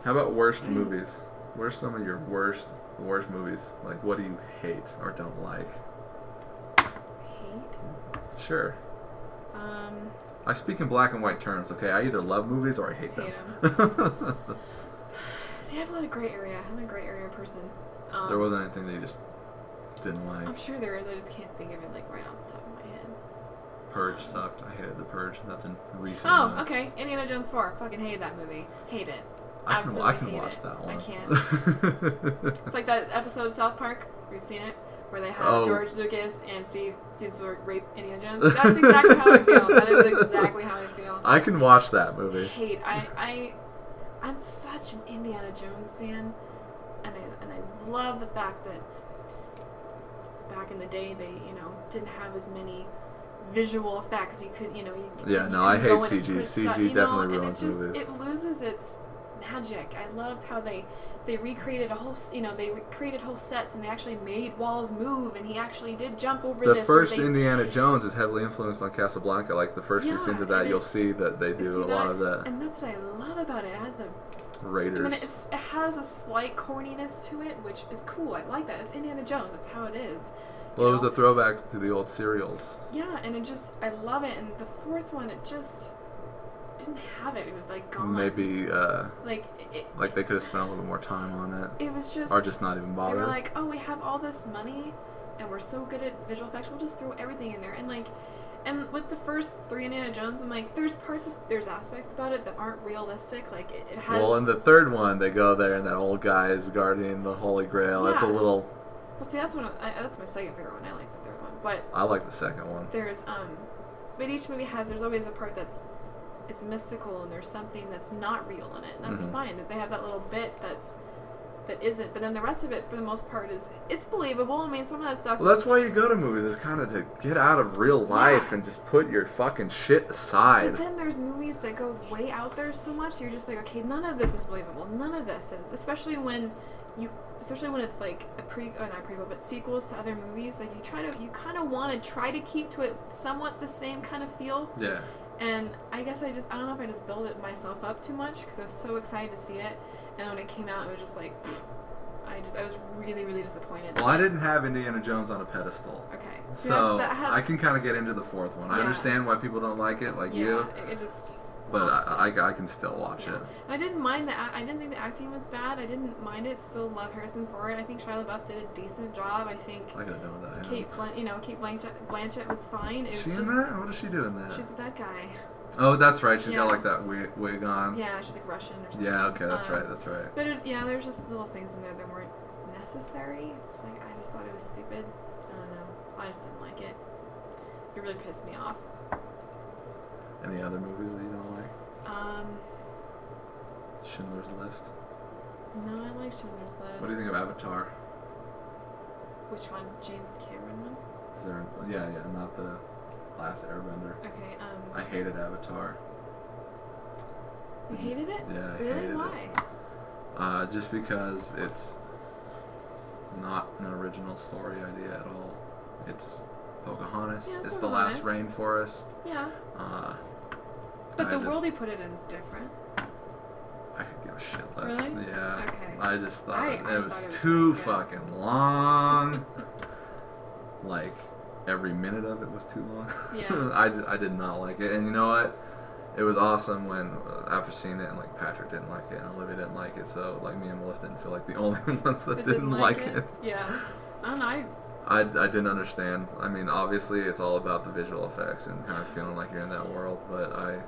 How about worst movies? What are some of your worst movies? Like, what do you hate or don't like? Hate? Sure. Um, I speak in black and white terms, okay? I either love movies or I hate them. See, I have a lot of gray area. I'm a gray area person. There wasn't anything that you just didn't like. I'm sure there is. I just can't think of it like right off the top of my head. Purge sucked. I hated The Purge. That's a recent. Oh, okay. Indiana Jones 4. Fucking hated that movie. Hate it. I Absolutely can hate watch it. that one. I can't. It's like that episode of South Park. Have you seen it? Where they have George Lucas and Steve seems to rape Indiana Jones. That's exactly how I feel. That is exactly how I feel. I can watch that movie. I'm such an Indiana Jones fan, and I love the fact that back in the day they didn't have as many visual effects. You could I hate CG. CG definitely ruins movies. It loses its magic. I loved how they recreated they created whole sets, and they actually made walls move, and he actually did jump over the this. First Indiana Jones is heavily influenced on Casablanca. Like the first few scenes of that, you'll see that they do a lot of that. And that's what I love about it. It has Raiders. it has a slight corniness to it, which is cool. I like that. It's Indiana Jones. That's how it is. Well, it was a throwback to the old serials. Yeah, and I love it. And the fourth one, it just didn't have it. It was like gone. Maybe like they could have spent a little bit more time on it. It was just, or just not even bother. They were like, oh, we have all this money, and we're so good at visual effects. We'll just throw everything in there. And with the first 3 Indiana Jones, I'm like, there's aspects about it that aren't realistic. Like it has. Well, in the third one, they go there, and that old guy is guarding the Holy Grail. Yeah. It's a little. Well, see, that's my second favorite one. I like the third one, but I like the second one. But each movie there's always a part it's mystical, and there's something that's not real in it, and that's fine. That they have that little bit that isn't, but then the rest of it, for the most part, it's believable. I mean, some of that stuff. Well, that's why you go to movies, is kind of to get out of real life and just put your fucking shit aside. But then there's movies that go way out there so much, you're just like, okay, none of this is believable. None of this is, especially when it's like not prequel, but sequels to other movies. Like you kind of want to try to keep to it somewhat the same kind of feel. Yeah. And I guess I don't know if I just build it myself up too much, because I was so excited to see it, and when it came out, it was just like, I was really, really disappointed. Well, I didn't have Indiana Jones on a pedestal. Okay. So I can kind of get into the fourth one. I understand why people don't like it, like you. It just. But I can still watch it. And I didn't mind I didn't think the acting was bad. I didn't mind it. Still love Harrison Ford. I think Shia LaBeouf did a decent job. I think. I could have done with that. Kate Blanchett was fine. It was she in that? What does she do in that? She's the bad guy. Oh, that's right. She's got like that wig on. Yeah, she's like Russian or something. Yeah. Okay, that's right. That's right. But there's just little things in there that weren't necessary. It's like I just thought it was stupid. I don't know. I just didn't like it. It really pissed me off. Any other movies that you don't like? Schindler's List. No, I like Schindler's List. What do you think of Avatar? Which one? James Cameron one? Is there? Yeah, not the Last Airbender. Okay. I hated Avatar. You hated it? Yeah, I really? hated Why? Just because it's not an original story idea at all. It's Pocahontas. Yeah, it's the last rainforest. Yeah. But the world he put it in is different. I could give a shit less. Really? Yeah. Okay. I just thought it was thought too fucking long. Like every minute of it was too long. Yeah. I did not like it, and you know what? It was awesome when after seeing it, and like Patrick didn't like it, and Olivia didn't like it, so like me and Melissa didn't feel like the only ones that didn't like it. Yeah. I don't know. I didn't understand. I mean, obviously, it's all about the visual effects and kind of feeling like you're in that world, but I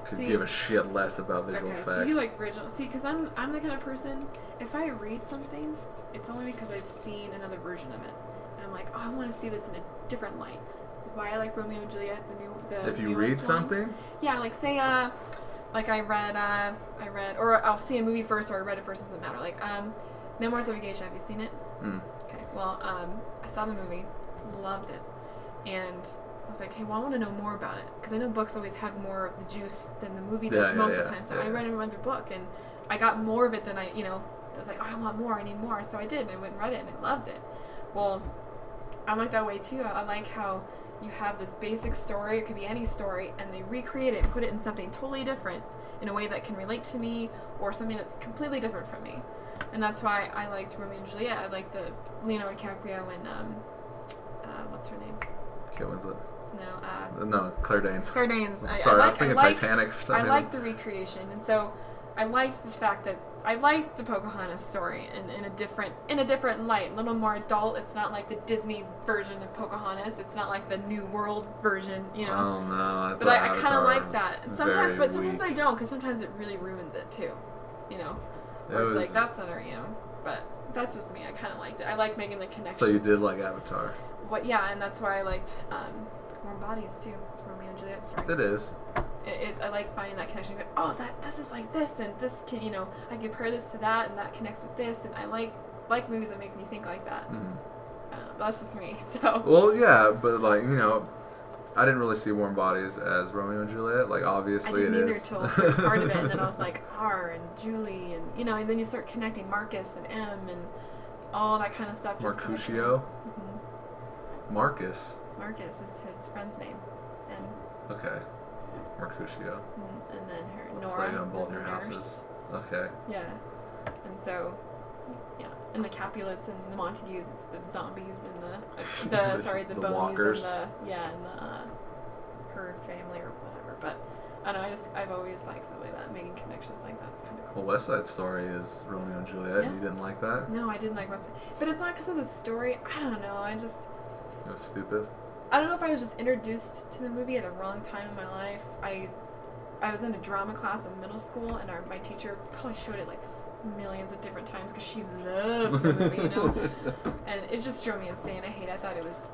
could give a shit less about visual effects. So you like original. See, because I'm the kind of person, if I read something, it's only because I've seen another version of it. And I'm like, oh, I want to see this in a different light. That's why I like Romeo and Juliet, the if you read something? Yeah, like say, like I read, or I'll see a movie first, or I read it first, doesn't matter. Like, Memoirs of a Geisha, have you seen it? Okay, well, I saw the movie, loved it, and I was like, hey, well, I want to know more about it, because I know books always have more of the juice than the movie does most of the time, so I read the book, and I got more of it than I was like, oh, I want more, I need more, so I did, and I went and read it, and I loved it. Well, I'm like that way, too. I like how you have this basic story, it could be any story, and they recreate it and put it in something totally different, in a way that can relate to me, or something that's completely different from me. And that's why I liked Romeo and Juliet. I liked the Leonardo DiCaprio and what's her name? Kate Winslet. No, No, Claire Danes. Claire Danes. Sorry, I was thinking Titanic for some reason. I liked the recreation, and so I liked the fact that I liked the Pocahontas story in a different light, a little more adult. It's not like the Disney version of Pocahontas. It's not like the New World version, you know. Oh no! But I kind of like that. And sometimes weak. I don't, because sometimes it really ruins it too, you know. Where it's like that's not our, you know. But that's just me. I kind of liked it. I like making the connections. So you did like Avatar? What? Yeah, and that's why I liked Warm Bodies too. It's Romeo and Juliet story. It is. I like finding that connection. Going, oh, this is like this, and this can, you know, I compare this to that, and that connects with this, and I like movies that make me think like that. Mm-hmm. I don't know, that's just me. So. Well, yeah, but like, you know, I didn't really see Warm Bodies as Romeo and Juliet. Like, obviously it is. I didn't either till a certain part of it, and then I was like R and Julie, and you know, and then you start connecting Marcus and M and all that kind of stuff. Mercutio. Mm-hmm. Marcus is his friend's name. And. Okay. Mercutio. And then her Nora played on both the your nurse. houses. Okay. Yeah. And so, yeah, and the Capulets and the Montagues, it's the zombies and the the Bonies walkers. and her family or whatever. But I don't know. I've always liked something like that, making connections like that's kind of cool. Well, West Side Story is Romeo and Juliet. Yeah. You didn't like that? No, I didn't like West Side, but it's not because of the story. I don't know. It was stupid. I don't know if I was just introduced to the movie at the wrong time in my life. I was in a drama class in middle school, and my teacher probably showed it like millions of different times because she loved the movie, you know? And it just drove me insane. I thought it was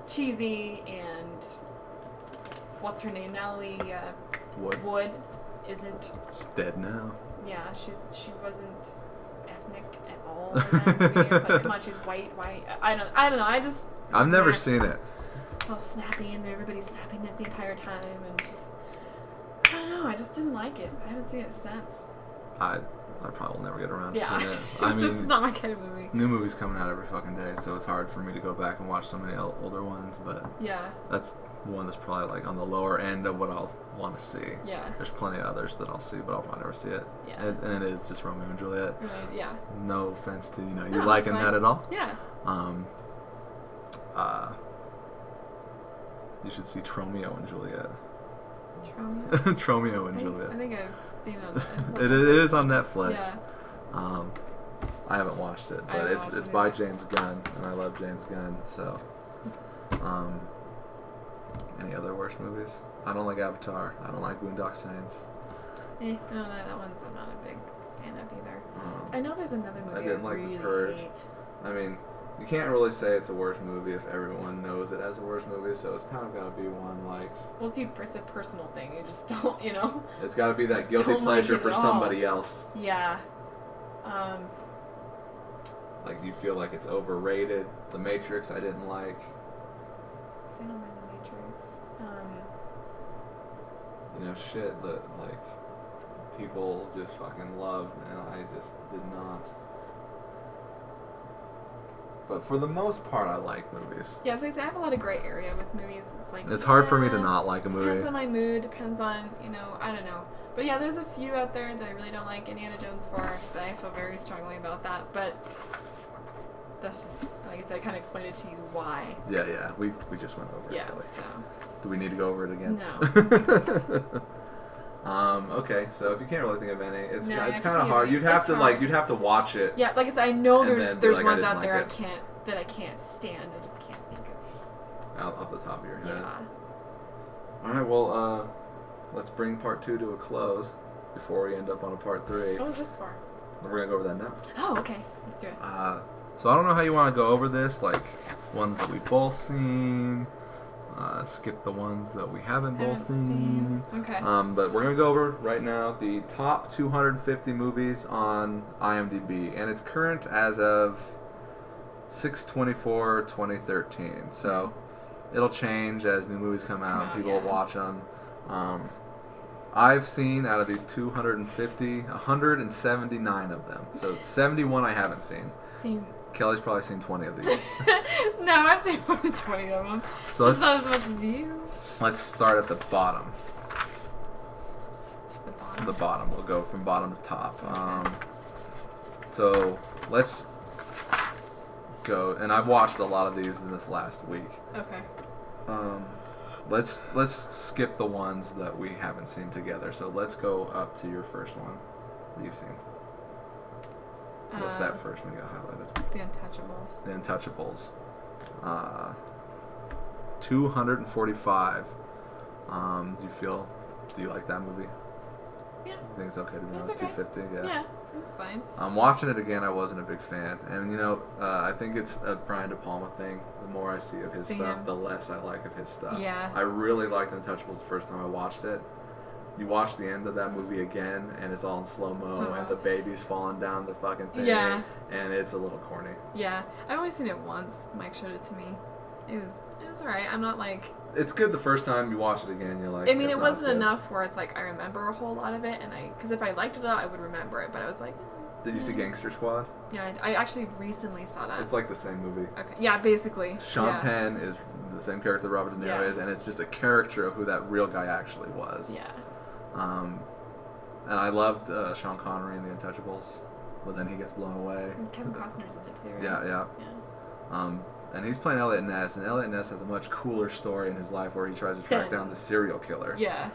cheesy, and what's her name? Natalie Wood isn't... She's dead now. Yeah, she wasn't ethnic at all in that movie. It's like, come on, she's white. I don't know. I've never seen it. All snappy, and everybody's snapping it the entire time, and just I don't know. I just didn't like it. I haven't seen it since. I probably will never get around to seeing it. It's not my kind of movie. New movies coming out every fucking day, so it's hard for me to go back and watch so many older ones. But yeah, that's one that's probably like on the lower end of what I'll want to see. Yeah, there's plenty of others that I'll see, but I'll probably never see it. Yeah, and it is just Romeo and Juliet. Right, yeah. No offense to you liking that at all. Yeah. You should see Tromeo and Juliet. Tromeo? Tromeo and Juliet. I think I've seen it on Netflix. It is on Netflix. Yeah. I haven't watched it, but it's by James Gunn, and I love James Gunn, so. Any other worst movies? I don't like Avatar. I don't like Boondock Saints. No, that one's I'm not a big fan of either. I know there's another movie I didn't like really The Purge. hate. I mean, you can't really say it's a worst movie if everyone knows it as a worst movie, so it's kind of got to be one like... Well, it's a personal thing. You just don't, you know? It's got to be that guilty pleasure for somebody else. Yeah. Like, you feel like it's overrated. The Matrix, I didn't like. I don't mind The Matrix. You know, shit that, like, people just fucking loved, and I just did not... But for the most part, I like movies. Yeah, so I have a lot of gray area with movies. It's like it's hard for me to not like a movie. Depends on my mood. Depends on, I don't know. But yeah, there's a few out there that I really don't like Indiana Jones for. That I feel very strongly about that. But that's just, like I said, I kind of explained it to you why. Yeah. We just went over it. Yeah. Really. So. Do we need to go over it again? No. Okay, so if you can't really think of any, it's kind of hard. You'd have to watch it. Yeah, like I said, I know there's like, ones out there I can't stand. I just can't think of. Off the top of your head. Yeah. All right, well, let's bring part 2 to a close before we end up on a part 3. What was this for? We're gonna go over that now. Oh, okay. Let's do it. So I don't know how you want to go over this, like ones that we've both seen. Skip the ones that we haven't both seen. Okay. But we're going to go over right now the top 250 movies on IMDb. And it's current as of 6/24/2013. So it'll change as new movies come out. People will watch them. I've seen, out of these 250, 179 of them. So 71 I haven't seen. Kelly's probably seen 20 of these. No, I've seen more than 20 of them. So just not as much as you. Let's start at the bottom. The bottom. bottom. The bottom. We'll go from bottom to top. So let's go. And I've watched a lot of these in this last week. Okay. Let's skip the ones that we haven't seen together. So let's go up to your first one that you've seen. What's that first one you got highlighted? The Untouchables. The Untouchables. 245. Do you like that movie? Yeah. You think it's okay to be It's honest? okay. 250? Yeah. Yeah, it's fine. Watching it again, I wasn't a big fan. And, I think it's a Brian De Palma thing. The more I see of his stuff, the less I like of his stuff. Yeah. I really liked Untouchables the first time I watched it. You watch the end of that movie again, and it's all in slow-mo, and the baby's falling down the fucking thing. Yeah. And it's a little corny. Yeah. I've only seen it once. Mike showed it to me. It was alright. I'm not like... It's good the first time you watch it again, you're like... I mean, it wasn't enough where it's like I remember a whole lot of it, and because if I liked it a lot, I would remember it, but I was like... Did you see Gangster Squad? Yeah, I actually recently saw that. It's like the same movie. Okay. Yeah, basically. Sean Penn is the same character that Robert De Niro is, and it's just a caricature of who that real guy actually was. Yeah. And I loved Sean Connery in The Untouchables, but then he gets blown away. And Kevin Costner's in it too, right? Yeah. And he's playing Elliot Ness, and Elliot Ness has a much cooler story in his life where he tries to track down the serial killer. Yeah.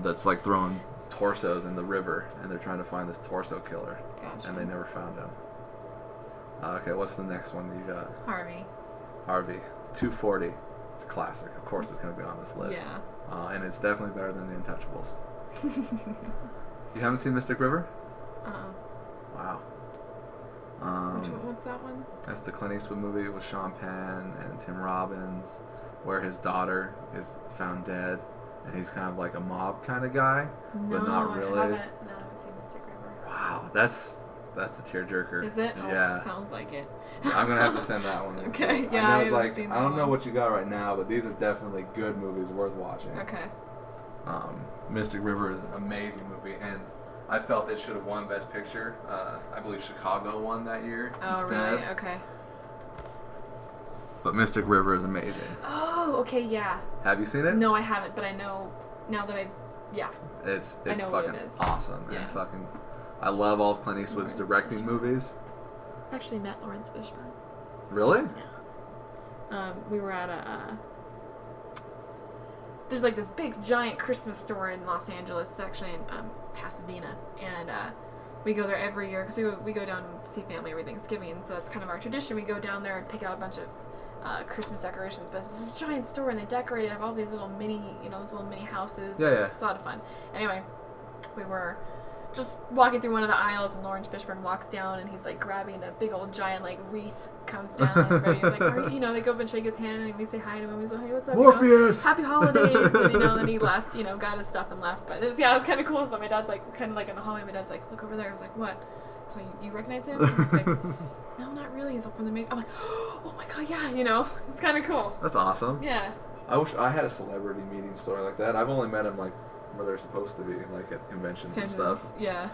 That's like throwing torsos in the river, and they're trying to find this torso killer. Gotcha. And they never found him. Okay, what's the next one that you got? Harvey. 240. It's a classic. Of course it's going to be on this list. Yeah. And it's definitely better than The Untouchables. You haven't seen Mystic River? Wow. What's that one? That's the Clint Eastwood movie with Sean Penn and Tim Robbins, where his daughter is found dead, and he's kind of like a mob kind of guy, but not really. I haven't seen Mystic River. Wow, that's a tearjerker. Is it? Yeah. Oh, sounds like it. I'm gonna have to send that one. Okay, yeah, I haven't seen that I don't know one. what you got right now, but these are definitely good movies worth watching. Okay. Mystic River is an amazing movie, and I felt it should have won Best Picture. I believe Chicago won that year instead. Really? Okay. But Mystic River is amazing. Oh, okay, yeah. Have you seen it? No, I haven't, but I know now that It's I know fucking what it is. awesome, Yeah. and I love all of Clint Eastwood's directing movies. I actually met Lawrence Fishburne. Really? Yeah. We were at there's like this big giant Christmas store in Los Angeles. It's actually in Pasadena, and we go there every year because we go down and see family every Thanksgiving, and so it's kind of our tradition. We go down there and pick out a bunch of Christmas decorations, but it's just a giant store, and they decorate it, have all these little mini, those little mini houses. Yeah. It's a lot of fun. Anyway, we were just walking through one of the aisles, and Lawrence Fishburne walks down, and he's like grabbing a big old giant like wreath. Comes down, and everybody's like, they go up and shake his hand, and we say hi to him. He's like, hey, what's up? Morpheus! Happy holidays! And then he left, got his stuff and left. But it was kind of cool. So my dad's like, kind of like in the hallway. My dad's like, look over there. I was like, what? He's like, you recognize him? And he's like, no, not really. He's up from the make. I'm like, oh my god, yeah, it's kind of cool. That's awesome. Yeah. I wish I had a celebrity meeting story like that. I've only met them like where they're supposed to be, like at conventions and stuff. Yeah.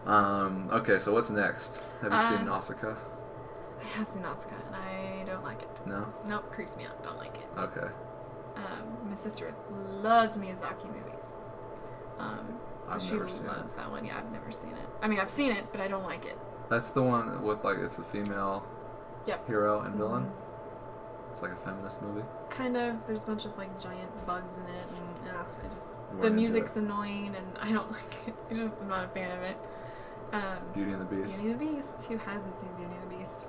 Okay, so what's next? Have you seen Nausicaa? I have seen Nausicaa, and I don't like it. No? Nope, creeps me out. Don't like it. Okay. My sister loves Miyazaki movies. She loves that one. Yeah, I've never seen it. I mean, I've seen it, but I don't like it. That's the one with it's a female hero and villain? Mm-hmm. It's like a feminist movie? Kind of. There's a bunch of giant bugs in it, and the music's annoying, and I don't like it. I'm not a fan of it. Beauty and the Beast. Beauty and the Beast. Who hasn't seen Beauty and the Beast?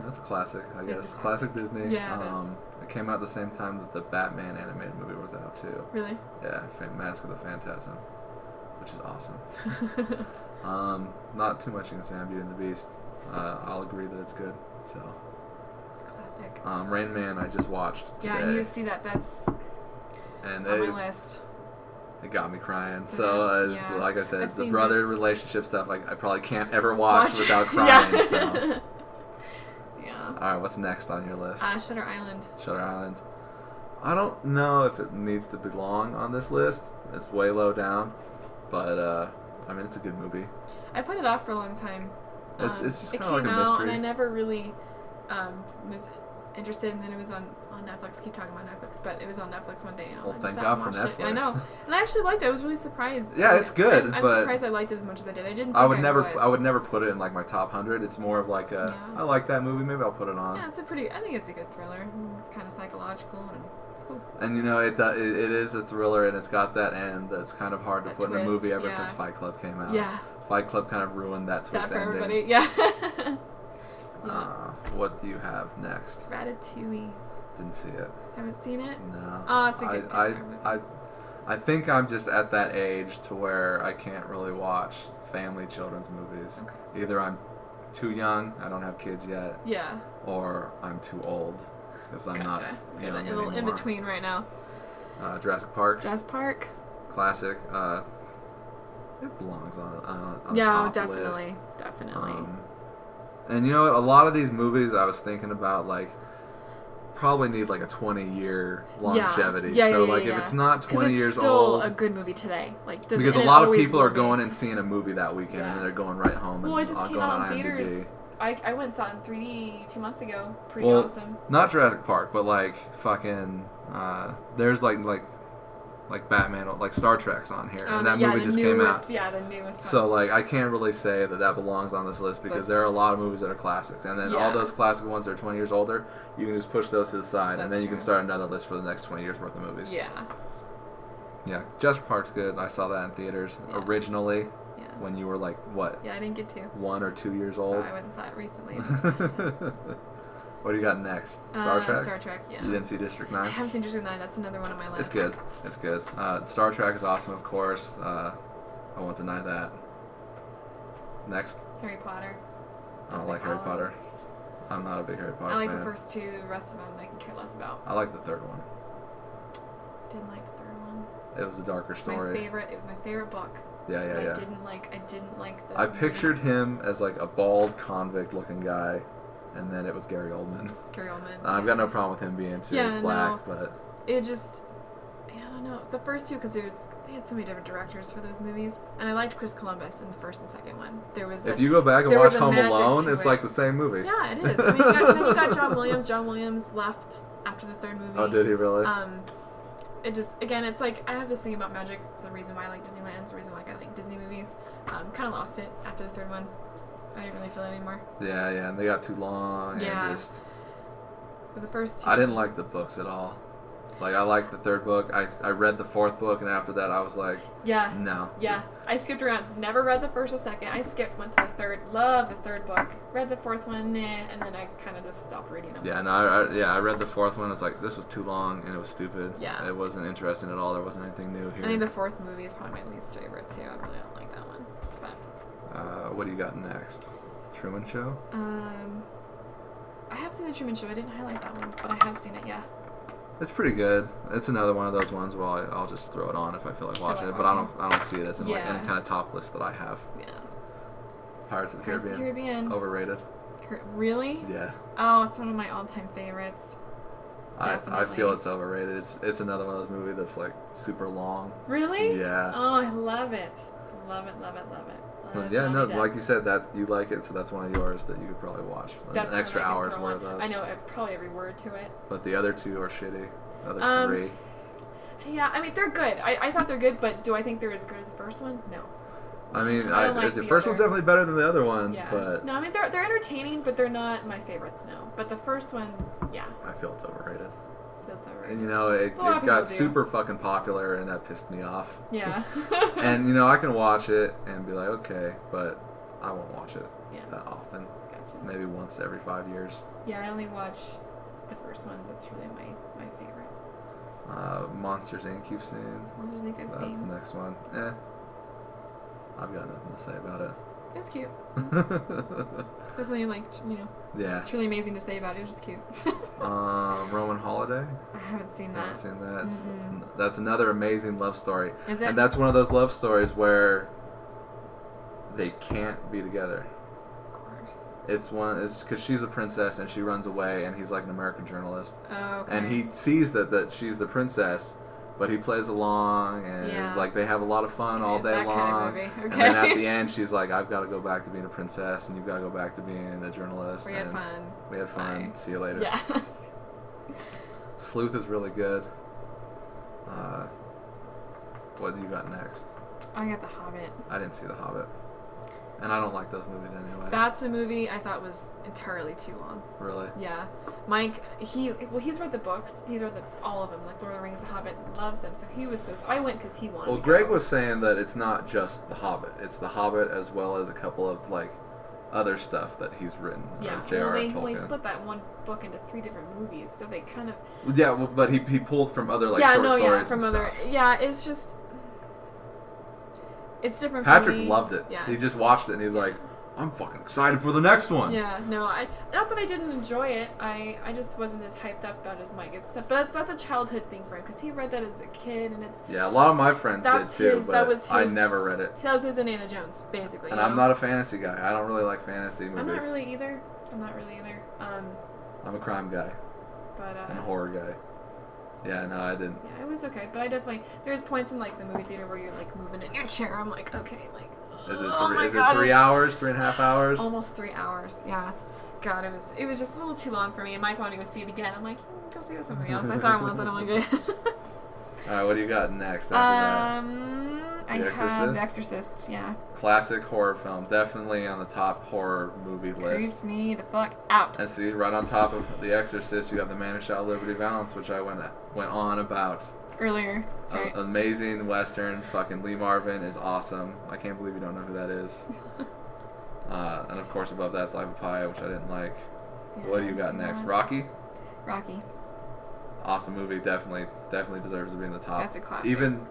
That's a classic, I guess. Classic Disney. Yeah, it is. It came out the same time that the Batman animated movie was out too. Really? Yeah, Mask of the Phantasm, which is awesome. Not too much you can say on Beauty and the Beast. I'll agree that it's good. So. Classic. Rain Man I just watched today. Yeah, I need to see that. That's on my list. It got me crying. So, like I said, the brother relationship stuff, I probably can't ever watch without crying. So. Yeah. All right, what's next on your list? Shutter Island. Shutter Island. I don't know if it needs to belong on this list. It's way low down, but it's a good movie. I put it off for a long time. It's just kind of like a mystery. And I never really was interested, and then it was on Netflix. I keep talking about Netflix, but it was on Netflix one day, and Well, I just thank sat God and for watched it. Netflix. I know, and I actually liked it. I was really surprised. Yeah, it's good, I'm but surprised I liked it as much as I did. I didn't. Think I would never. Would. I would never put it in like my top 100. It's more of like a. Yeah. I like that movie. Maybe I'll put it on. Yeah, I think it's a good thriller. It's kind of psychological and it's cool. And you know, it is a thriller, and it's got that end that's kind of hard to That put in a twist, movie ever yeah. since Fight Club came out. Yeah. Fight Club kind of ruined that twist That for ending. everybody. Yeah. What do you have next? Ratatouille. Didn't see it. Haven't seen it? No. Oh, it's a good Pixar movie. I think I'm just at that age to where I can't really watch family children's movies. Okay. Either I'm too young, I don't have kids yet, Yeah. or I'm too old because I'm not Gotcha. young A little anymore. in between right now. Jurassic Park, Jurassic Park. classic. It belongs on the Yeah, top definitely. list. Definitely. And you know what? A lot of these movies I was thinking about like probably need like a 20-year longevity. Yeah, so yeah, like yeah. if it's not 20 it's years still old, a good movie today. Like does because and a lot it of always people will are be. going and seeing a movie that weekend Yeah. and then they're going right home and Well, it just came going out on in IMDb. theaters. I went and saw it in 3D 2 months ago. Pretty Well, awesome. not Jurassic Park, but like fucking there's like Batman, like Star Trek's on here, and that movie just came out. Yeah, the newest one. So like I can't really say that belongs on this list because there are a lot of movies that are classics, and then all Yeah. those classic ones that are 20 years older, you can just push those to the side, That's and then you can true. start another list for the next 20 years worth of movies. Yeah. Yeah, Jurassic Park's good. I saw that in theaters Yeah. originally Yeah. when you were like what, Yeah, I didn't get to. 1 or 2 years So old. I went and saw it recently. What do you got next? Star Trek. Star Trek. Yeah. You didn't see District I 9? haven't seen District 9. That's another one on my list. It's good. It's good. Star Trek is awesome, of course. I won't deny that. Next. Harry Potter. I don't like Harry Potter. I'm not a big Harry Potter I like fan. the first two. The rest of them I can care less about. I like the third one. Didn't like the third one. It was a darker It's my story. favorite. It was my favorite book. Yeah, yeah, But yeah. I didn't like the. I pictured him as like a bald convict-looking guy, and then it was Gary Oldman. Gary Oldman. I've got no problem with him being Sirius Black, but It just, I don't know. The first two, because they had so many different directors for those movies, and I liked Chris Columbus in the first and second one. There was. if you go back and there watch was a Home magic Alone, to it's it. like the same movie. Yeah, it is. I mean, then you got John Williams. John Williams left after the third movie. Oh, did he really? It just, again, it's like, I have this thing about magic. It's the reason why I like Disneyland. It's the reason why I like Disney movies. Kind of lost it after the third one. I didn't really feel it anymore. Yeah, yeah, and they got too long. Yeah. And just But the first two. I didn't like the books at all. Like, I liked the third book. I read the fourth book, and after that, I was like, Yeah. no. Yeah. I skipped around. Never read the first or second. I skipped, went to the third. Loved the third book. Read the fourth one, nah. And then I kind of just stopped reading them. Yeah, no, I read the fourth one. I was like, this was too long, and it was stupid. Yeah. It wasn't interesting at all. There wasn't anything new here. I think the fourth movie is probably my least favorite, too. I really don't like that one. But, what do you got next? Truman Show? I have seen The Truman Show. I didn't highlight that one, but I have seen it, yeah. It's pretty good. It's another one of those ones where I'll just throw it on if I feel like watching it, but I don't see it as in like Yeah. any kind of top list that I have. Yeah. Pirates of the Pirates of the Caribbean. Overrated. Really? Yeah. Oh, it's one of my all-time favorites. I Definitely. feel it's overrated. It's another one of those movies that's like super long. Really? Yeah. Oh, I love it. Love it, love it, love it. Love Yeah, Johnny no, Depp. like you said, that you like it, so that's one of yours that you could probably watch. That's an extra one I can hour's throw worth on. of. I know probably every word to it. But the other two are shitty. The other three. Yeah, I mean, they're good. I thought they're good, but do I think they're as good as the first one? No. I mean, I don't like the the first other- one's definitely better than the other ones, Yeah. but No, I mean, they're entertaining, but they're not my favorites, no. But the first one, yeah. I feel it's overrated. That's all right. And you know, it A lot of got people do. super fucking popular, and that pissed me off. Yeah. And you know, I can watch it and be like, okay, but I won't watch it Yeah. that often. Gotcha. Maybe once every 5 years. Yeah, I only watch the first one. That's really my favorite. Monsters Inc. You've seen. Monsters Inc. I've That's seen. the next one. I've got nothing to say about It's cute. it. There's nothing like, Yeah. truly amazing to say about it. It was just cute. Roman Holiday. I haven't seen I that. haven't seen that. Mhm. That's another amazing love story. Is it? And that's one of those love stories where they can't be together. Of course. It's because she's a princess and she runs away, and he's like an American journalist, Oh, okay. and he sees that she's the princess, but he plays along, and Yeah. like they have a lot of fun all It's day that long. kind of movie. And then at Okay. the end, she's like, "I've got to go back to being a princess, and you've got to go back to being a journalist." We had and fun. We had fun. Bye. See you later. Yeah. Sleuth is really good. What do you got next? I got The Hobbit. I didn't see The Hobbit. And I don't like those movies anyway. That's a movie I thought was entirely too long. Really? Yeah. Mike, he's read the books. He's read all of them, like Lord of the Rings, The Hobbit, loves them. So he was I went because he wanted. Well, to Greg go. was saying that it's not just The Hobbit. It's The Hobbit as well as a couple of like other stuff that he's written. Yeah. J.R.R. Well, he Tolkien. split that one book into 3 different movies, so they kind of. Yeah, well, but he pulled from other short stories from and other. stuff. Yeah, it's just. It's different. Patrick for me. loved it. Yeah. He just watched it and he's like, I'm fucking excited for the next one. Yeah, no, not that I didn't enjoy it. I just wasn't as hyped up about it as Mike. But that's a childhood thing for him because he read that as a kid, and it's. Yeah, a lot of my friends did too, but I never read it. That was his Indiana Jones, basically. And I'm not a fantasy guy. I don't really like fantasy movies. I'm not really either. I'm a crime guy. But and a horror guy. Yeah, no, I didn't. Yeah, it was okay, but I definitely there's points in like the movie theater where you're like moving in your chair. I'm like, okay, like. Is it Oh my is God, it 3 hours, 3.5 hours? Almost 3 hours. Yeah. God, it was just a little too long for me. And Mike wanted to go see it again. I'm like, go see it with somebody else. I saw it once. I don't like it. All right, what do you got next after that? I have The Exorcist. Yeah. Classic horror film, definitely on the top horror movie list. Creeps me the fuck out. And see, right on top of The Exorcist, you got The Man Who Shot Liberty Valance, which I went on about. Earlier. That's right. Amazing Western. Fucking Lee Marvin is awesome. I can't believe you don't know who that is. And of course, above that's Life of Pi, which I didn't like. Yeah, what do you got next? Rocky? Rocky. Awesome movie. Definitely deserves to be in the top. That's a classic. Even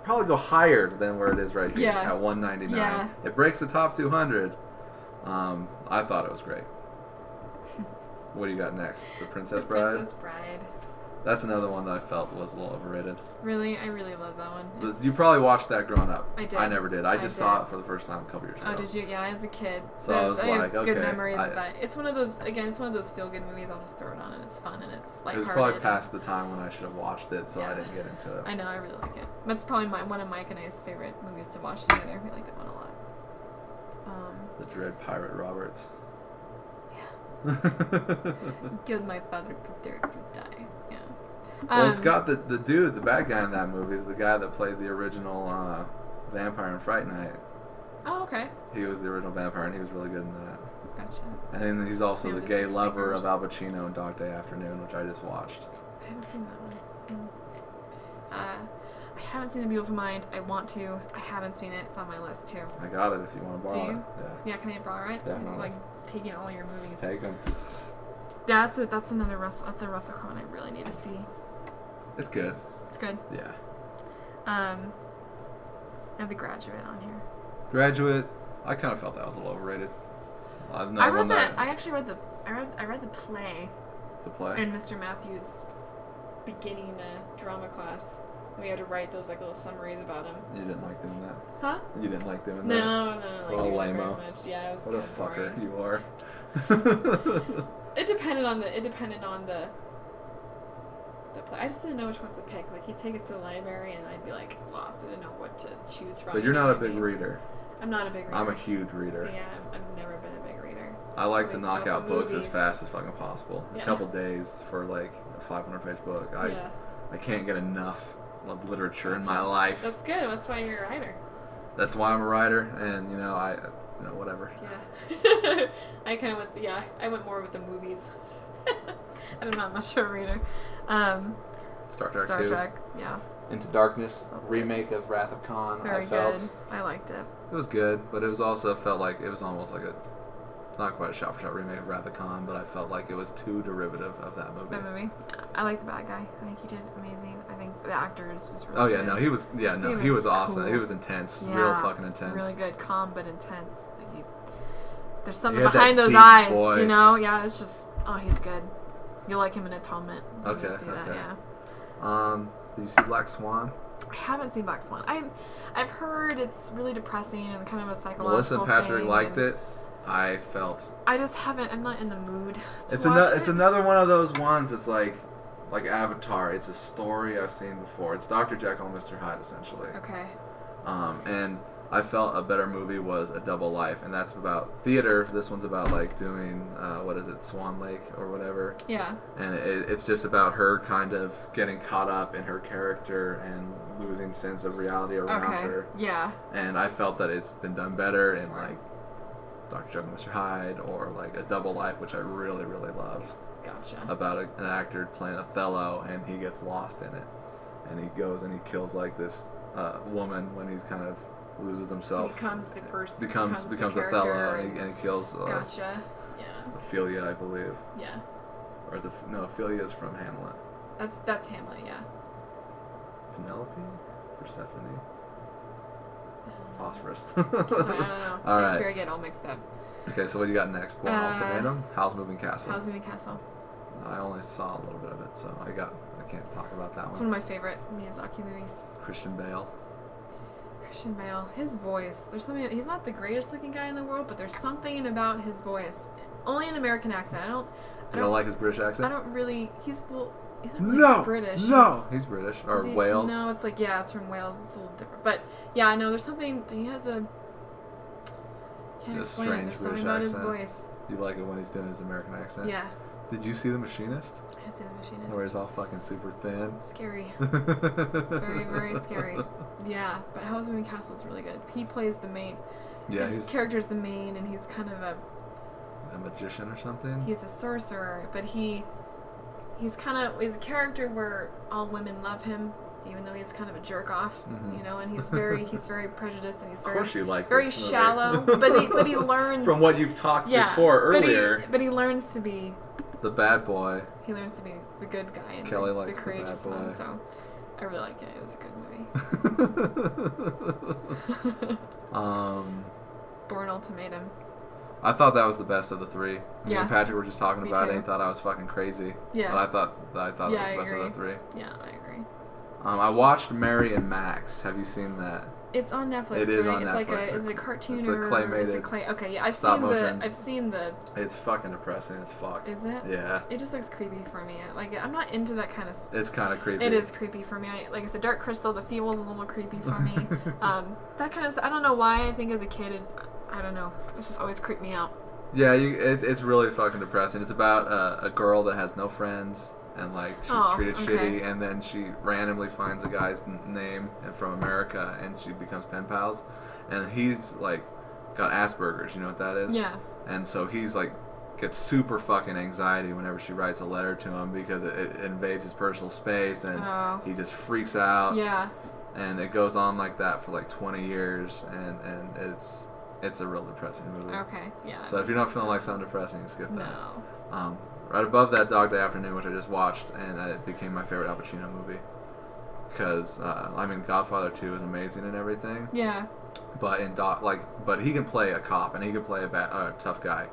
probably go higher than where it is right here at 199. Yeah. It breaks the top 200. I thought it was great. What do you got next? The Princess Bride? Princess Bride. That's another one that I felt was a little overrated. Really? I really love that one. You probably watched that growing up. I did. I never did. I just saw it for the first time a couple years ago. Oh, did you? Yeah, as a kid. So I was like, okay. Good memories of that. It's one of those, it's one of those feel-good movies. I'll just throw it on and it's fun and it's lighthearted. It was probably past the time when I should have watched it, so I didn't get into it. I know, I really like it. That's probably one of Mike and I's favorite movies to watch together. We like that one a lot. The Dread Pirate Roberts. Yeah. Killed my father, prepared to die. Yeah. Well, it's got the dude, the bad guy in that movie is the guy that played the original vampire in Fright Night. Oh, okay. He was the original vampire, and he was really good in that. Gotcha. And then he's also the gay Six lover Fingers. of Al Pacino in Dog Day Afternoon, which I just watched. I haven't seen that one. I haven't seen The Beautiful Mind. I want to. I haven't seen it. It's on my list too. I got it if you want to borrow Do you? it. Yeah, can I borrow it? Definitely. Like taking all your movies. Take them. That's another Russell. That's a Russell Crowe I really need to see. It's good. It's good. Yeah. I have The Graduate on here. Graduate. I kind of felt that was a little overrated. I read that. I actually read the. I read the play. To play. In Mr. Matthews' beginning drama class. We had to write those like little summaries about him. You didn't like doing that? Huh? You didn't like doing that? No. What a Like, lame-o. very much. Yeah, it was What a kind of fucker boring. you are. It depended on the play. I just didn't know which ones to pick. Like he'd take us to the library and I'd be like lost. I didn't know what to choose from. But you're not a big reader. I'm not a big reader. I'm a huge reader. So yeah, I've never been a big reader. I like to Always knock go out for books as movies. fast as fucking possible. Yeah. A couple days for like a 500-page book. I can't get enough of literature in my life. That's good. That's why you're a writer. That's why I'm a writer, and whatever. Yeah. I went more with the movies. I'm not much of a reader. Star Trek Star 2. Trek, yeah. Into Darkness, That's remake of Wrath of Khan. Very I felt good. I liked it. it was good, but it was also felt like it was almost like not quite a shot-for-shot remake of Wrath of Khan, but I felt like it was too derivative of that movie. That movie. I like the bad guy. I think he did amazing. I think the actor is just really Oh yeah, good. no, he was awesome. cool. He was intense, Yeah, real fucking intense. Really good, calm but intense. Like there's something He had behind that those deep eyes, voice. you know? Yeah, it's just he's good. You'll like him in Atonement. You'll Okay, see that, okay. yeah. Did you see Black Swan? I haven't seen Black Swan. I've heard it's really depressing and kind of a psychological Melissa and Patrick thing, liked and it. I felt I just haven't. I'm not in the mood to it's watch it's it. another one of those ones. It's like Avatar. It's a story I've seen before. It's Dr. Jekyll and Mr. Hyde essentially. Okay. And I felt a better movie was A Double Life, and that's about theater. This one's about like doing what is it, Swan Lake or whatever. Yeah. And it's just about her kind of getting caught up in her character and losing sense of reality around her. Yeah. And I felt that it's been done better in like Dr. Jekyll and Mr. Hyde or like A Double Life, which I really, really loved. Gotcha. About an actor playing Othello, and he gets lost in it. And he goes and he kills like this woman when he's kind of loses himself. Becomes the person. Becomes the Othello, and he kills Gotcha. Yeah. Ophelia, I believe. Yeah. Or is it... No, Ophelia's from Hamlet. That's Hamlet, yeah. Penelope? Persephone? Phosphorus. Sorry, I don't know. All right. Shakespeare get all mixed up. Okay, so what do you got next? One Ultimatum? Howl's Moving Castle. Howl's Moving Castle. I only saw a little bit of it, so I can't talk about that It's one. one of my favorite Miyazaki movies. Christian Bale. Christian Bale, his voice. There's something. He's not the greatest looking guy in the world, but there's something about his voice. Only an American accent. I don't like his British accent? I don't really. He's not really No! British. No! He's British. Or Wales. No, it's like, yeah, it's from Wales. It's a little different. But, yeah, I know there's something. He has a... Can't A explain it. strange There's something British about accent. his voice. You like it when he's doing his American accent? Yeah. Did you see The Machinist? I have seen The Machinist. Where he's all fucking super thin. Scary. Very, very scary. Yeah, but Howl's Moving Castle is really good. He plays the main... Yeah, his character's the main, and he's kind of a magician or something? He's a sorcerer, but he's a character where all women love him, even though he's kind of a jerk off, you know, and he's very prejudiced, and he's very, of course you like very this movie. shallow, but he learns from what you've talked before earlier. But he learns to be the bad boy. He learns to be the good guy and Kelly the likes courageous the bad boy. one. So I really liked it. It was a good movie. Born Ultimatum. I thought that was the best of the three. Me Yeah. and Patrick were just talking Me about it. too. He thought I was fucking crazy. Yeah. But I thought it was Yeah, the I best agree. of the three. Yeah, I agree. I watched Mary and Max. Have you seen that? It's on Netflix. It is right? on It's Netflix. like is it a cartoon It's a or claymated it's a clay? Okay, yeah, I've stop seen motion. I've seen the. It's fucking depressing as fuck. Is it? Yeah. It just looks creepy for me. Like I'm not into that kind of. It's kind of creepy. It is creepy for me. Like I said, Dark Crystal, the Feebles is a little creepy for me. That kind of. I don't know why. I think as a kid, I don't know. It's just always creeped me out. Yeah, it's really fucking depressing. It's about a girl that has no friends and like she's treated shitty, and then she randomly finds a guy's name and from America, and she becomes pen pals, and he's like got Asperger's. You know what that is? Yeah. And so he's like gets super fucking anxiety whenever she writes a letter to him because it invades his personal space, and he just freaks out. Yeah. And it goes on like that for like 20 years, and it's a real depressing movie. Okay, yeah. So if you're not feeling like something depressing, skip that. No. Right above that, Dog Day Afternoon, which I just watched, and it became my favorite Al Pacino movie. Because Godfather 2 is amazing and everything. Yeah. But but he can play a cop and he can play a tough guy.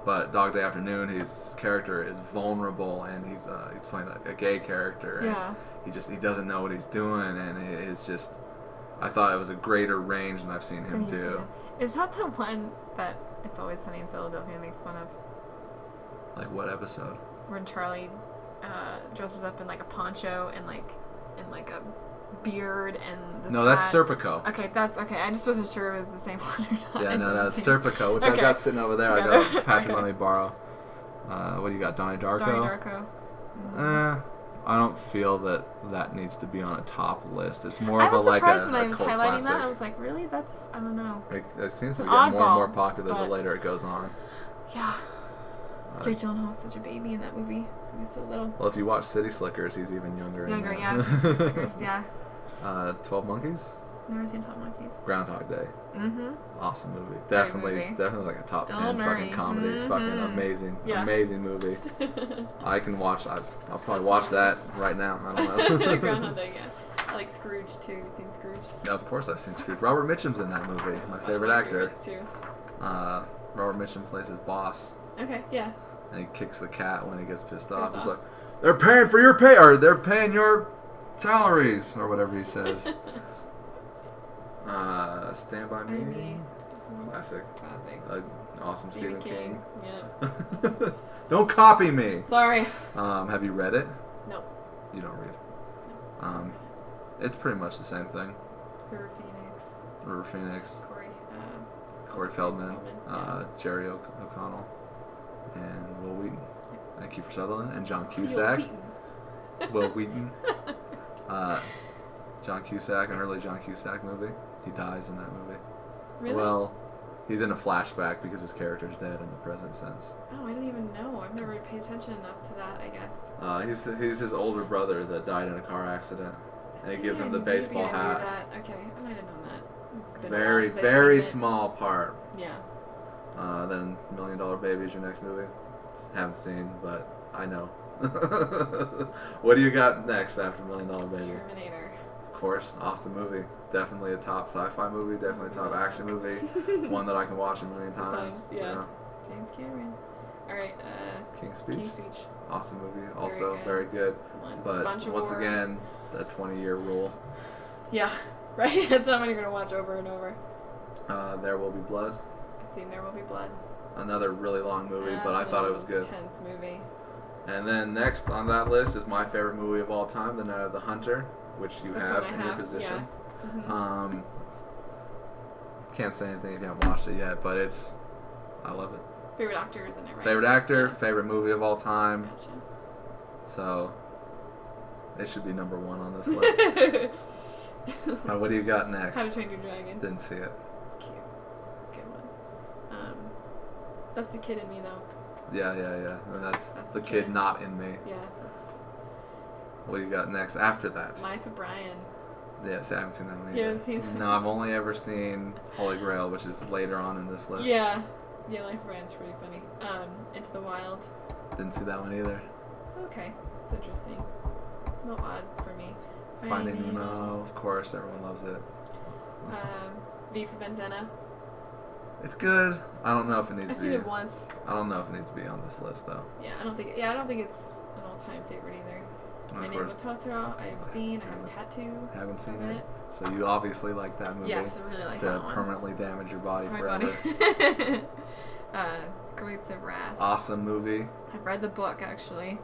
But Dog Day Afternoon, his character is vulnerable, and he's playing a gay character. And Yeah. he doesn't know what he's doing, and it's just. I thought it was a greater range than I've seen him do. Is that the one that It's Always Sunny in Philadelphia makes fun of? Like what episode? When Charlie dresses up in like a poncho and like a beard and this No, that's hat. Serpico. Okay, that's okay. I just wasn't sure it was the same one or not. Yeah, no, that's Serpico, which I've got sitting over there. I go, Patrick, let me borrow. What do you got, Donnie Darko? Donnie Darko. I don't feel that needs to be on a top list. It's more I of a was like surprised a when I was cult highlighting classic. that. I was like, really? That's, I don't know. It seems to An get more and oddball, more popular the but- later it goes on. Yeah. Jake Gyllenhaal's such a baby in that movie. He was so little. Well, if you watch City Slickers, he's even younger. Younger, in yeah. that. Yeah. 12 Monkeys? Never seen Top Monkeys. Groundhog Day. Mm-hmm. Awesome movie. Great Definitely like a top 10 Bill Murray. fucking comedy. Fucking amazing. Yeah. Amazing movie. I can watch. I'll probably watch that right now. I don't know. Groundhog Day, yeah. I like Scrooge too. You seen Scrooge? Of course I've seen Scrooge. Robert Mitchum's in that movie. My favorite actor. Too. Robert Mitchum plays his boss, Okay, yeah. and he kicks the cat when he gets pissed Pissed off. He's off. like, "They're paying for your pay, or they're paying your salaries," or whatever he says. Stand By Me. Classic. Awesome Stephen King. Yeah. Don't copy me. Sorry. Have you read it? No. You don't read. It's pretty much the same thing. River Phoenix. River Phoenix. Corey Feldman, Jerry O'Connell, and Will Wheaton, and Kiefer Sutherland, and John Cusack. Will Wheaton. John Cusack, an early John Cusack movie. He dies in that movie. Really? Well, he's in a flashback because his character's dead in the present sense. Oh, I didn't even know. I've never paid attention enough to that, I guess. He's his older brother that died in a car accident, and he gives him the baseball hat. Okay, I might have known that. It's been Very, a while very small part. Yeah. Then $1 Million Baby is your next movie. Haven't seen, but I know. What do you got next after $1 Million Baby? Terminator. Of course, awesome movie. Definitely a top sci-fi movie. Definitely a top action movie. One that I can watch a million times. Yeah. You know? James Cameron. All right. King's Speech. King's Speech. Awesome movie. Also very good. But once again, the 20-year rule. Yeah. Right. That's not one you're gonna watch over and over. There Will Be Blood. I've seen There Will Be Blood. Another really long movie, but I thought it was good. Intense movie. And then next on that list is my favorite movie of all time, The Night of the Hunter, which you have in your position. Yeah. Mm-hmm. Can't say anything if you haven't watched it yet, but I love it. Favorite actor is in it, right? Favorite actor, favorite movie of all time. Gotcha. So it should be number one on this list. What do you got next? How to Train Your Dragon. Didn't see it. It's cute. It's a good one. That's the kid in me, though. Yeah. And that's the kid not in me. Yeah. What do you got next after that? Life of Brian. Yes, I haven't seen that one either. You haven't seen that? No, I've only ever seen Holy Grail, which is later on in this list. Yeah. Yeah, Life of Brian's pretty funny. Into the Wild. Didn't see that one either. It's okay. It's interesting. A little odd for me. Finding Nemo, of course, everyone loves it. V for Vendetta. It's good. I don't know if it needs to be. I've seen it once. I don't know if it needs to be on this list though. Yeah, I don't think it's an all-time favorite either. My Name with Totoro, I have seen. I have a tattoo. Haven't seen it. So you obviously like that movie. Yes, I really like that one. To permanently damage your body forever. Grapes of Wrath. Awesome movie. I've read the book actually.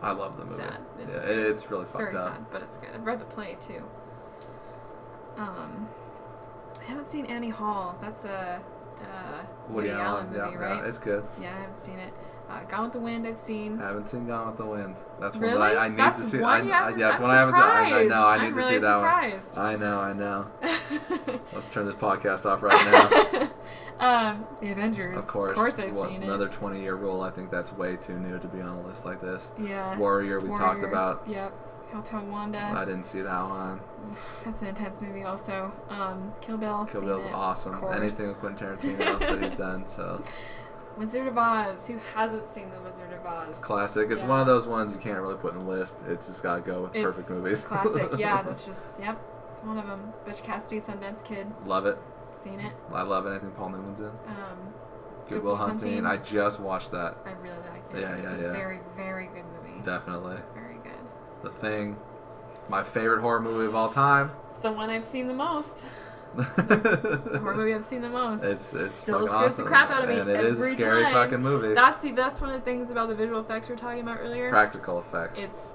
I love the movie. Sad. It's really fucked up. Very sad, but it's good. I've read the play too. I haven't seen Annie Hall. That's a Woody Allen movie, right? Yeah, it's good. Yeah, I haven't seen it. Gone with the Wind, I've seen. I haven't seen Gone with the Wind. That's really? one that I need to see. Yes, one I haven't seen. I know. I need to see that surprised. one. I know. Let's turn this podcast off right now. The Avengers. Of course I've seen it. Another 20-year rule. I think that's way too new to be on a list like this. Yeah. Warrior. We talked about. Yep. Hotel Wanda. I didn't see that one. That's an intense movie also. Kill Bill. Kill Bill's awesome. Anything with Quentin Tarantino that he's done. So. Wizard of Oz. Who hasn't seen The Wizard of Oz? It's classic. It's one of those ones you can't really put in the list. It's just got to go with perfect movies. Classic. Yeah, that's just, yep. It's one of them. Butch Cassidy, Sundance Kid. Love it. Seen it. I love anything Paul Newman's in. Good Will Hunting. I just watched that. I really like it. Yeah. It's a very, very good movie. Definitely. Very good. The Thing. My favorite horror movie of all time. It's the one I've seen the most. The horror movie I've seen the most. It's still scares awesome. the crap out of me. And it is a scary time. fucking movie. That's one of the things about the visual effects we were talking about earlier. Practical effects. It's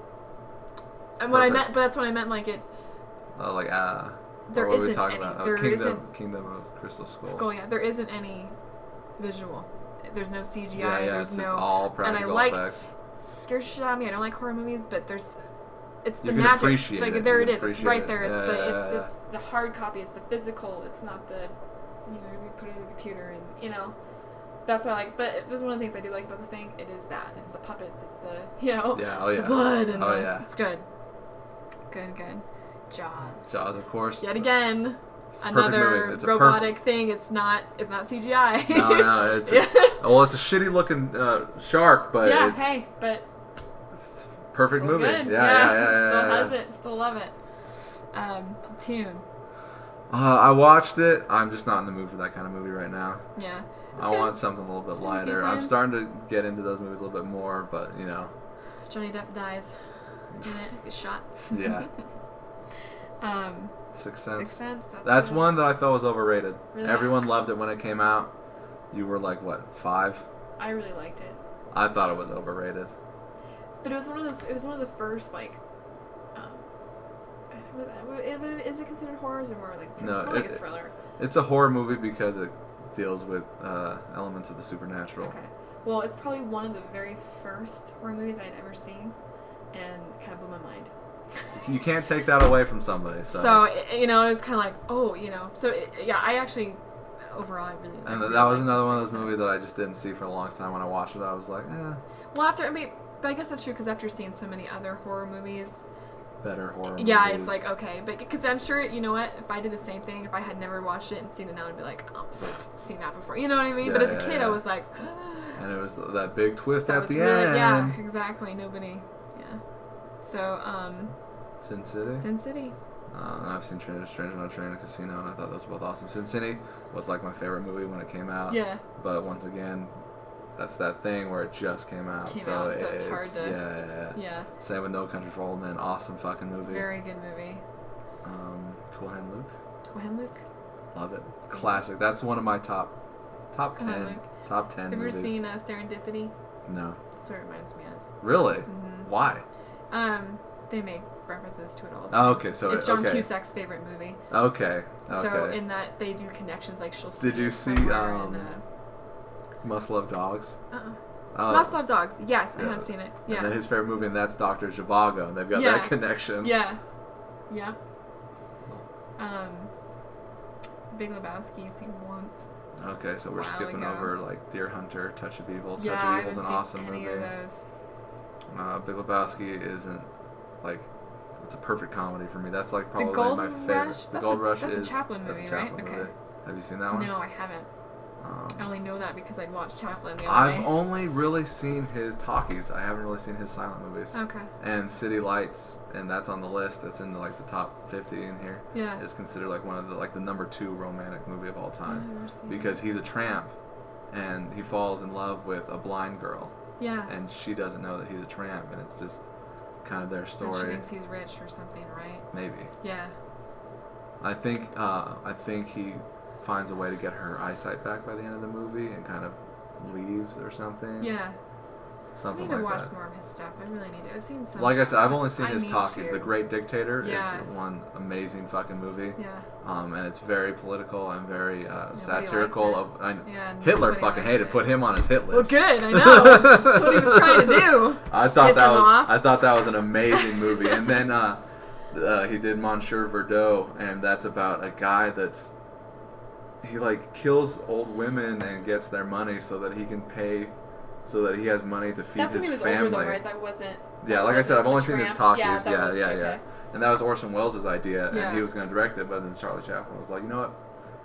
what I meant, but that's what I meant. Like it. There isn't we talking any. about? There Kingdom of Crystal Skull. Yeah, there isn't any visual. There's no CGI. It's all practical effects. Scares shit out of me. I don't like horror movies, but it's the you can magic. Appreciate like it. there it is. It's right there. Yeah. It's the hard copy. It's the physical. It's not the you put it in the computer and that's what I like. But there's one of the things I do like about The Thing. It is that it's the puppets. It's the the blood and it's good. Good. Jaws, of course. Yet again. It's Another robotic thing. It's not CGI. No, it's it's a shitty looking shark, but it's perfect still movie. Good. Yeah. Still has it. Still love it. Platoon. I watched it. I'm just not in the mood for that kind of movie right now. Yeah. I want something a little bit lighter. I'm starting to get into those movies a little bit more, but Johnny Depp dies. Gets shot. Yeah. Sixth Sense. That's one that I thought was overrated. Really? Everyone loved it when it came out. You were like, what, 5? I really liked it. I thought it was overrated. But it was one of the first is it considered horror or more like it's more like a thriller? It's a horror movie because it deals with elements of the supernatural. Okay. Well, it's probably one of the very first horror movies I'd ever seen, and kind of blew my mind. You can't take that away from somebody. So it was kind of like, oh, So I actually, overall, I really. And that was another one of those movies that I just didn't see for the longest time. When I watched it, I was like, eh. Well, but I guess that's true because after seeing so many other horror movies. Better horror movies. Yeah, it's like, okay. But because I'm sure, you know what, if I did the same thing, if I had never watched it and seen it now, I'd be like, oh, I've seen that before. You know what I mean? Yeah, but as a kid, I was like... And it was that big twist at the really, end. Yeah, exactly. Nobody... Yeah. So, Sin City? Sin City. I've seen Stranger on a Train and Casino, and I thought those were both awesome. Sin City was like my favorite movie when it came out. Yeah. But once again... That's that thing where it just came out. So it's hard to... Yeah. Same with No Country for Old Men. Awesome fucking movie. Very good movie. Cool Hand Luke. Cool Hand Luke? Love it. Classic. That's one of my top 10. Top 10 Have movies. you ever seen Serendipity? No. That's what it reminds me of. Really? Mm-hmm. Why? They make references to it all the time. Oh, okay. So it's John Cusack's favorite movie. Okay. So in that, they do connections, like she'll see. Did you see Must Love Dogs? Must Love Dogs. Yes, I have seen it. Yeah. And then his favorite movie, and that's Dr. Zhivago, and they've got that connection. Yeah. Yeah. Big Lebowski, you've seen once. Okay, so we're skipping over like Deer Hunter, Touch of Evil. Yeah, Touch of Evil's an awesome movie. Of those. Big Lebowski isn't like it's a perfect comedy for me. That's like probably my favorite. Rush? The Gold Rush that's is a Chaplin movie, Chaplin right? movie. Okay. Have you seen that one? No, I haven't. I only know that because I'd watched Chaplin the other I've day. only really seen his talkies. I haven't really seen his silent movies. Okay. And City Lights, and that's on the list. That's in like the top 50 in here. Yeah. Is considered like one of the number 2 romantic movie of all time because he's a tramp, and he falls in love with a blind girl. Yeah. And she doesn't know that he's a tramp, and it's just kind of their story. And she thinks he's rich or something, right? Maybe. Yeah. I think he finds a way to get her eyesight back by the end of the movie and kind of leaves or something. Yeah. Something like that. I need to watch more of his stuff. I really need to. I've seen some. Like I said, I've only seen his talkies. The Great Dictator is Yeah. one amazing fucking movie. Yeah. And it's very political and very satirical of Hitler fucking hated. Put him on his hit list. Well, good. I know. That's what he was trying to do. I thought that was an amazing movie. And then he did Monsieur Verdot, and that's about a guy that's he like kills old women and gets their money so that he can pay, so that he has money to feed his family. That's when he was older, though, right? That wasn't. Yeah, like I said, I've only seen his talkies. Yeah. Yeah. And that was Orson Welles' idea, and he was going to direct it, but then Charlie Chaplin was like, you know what?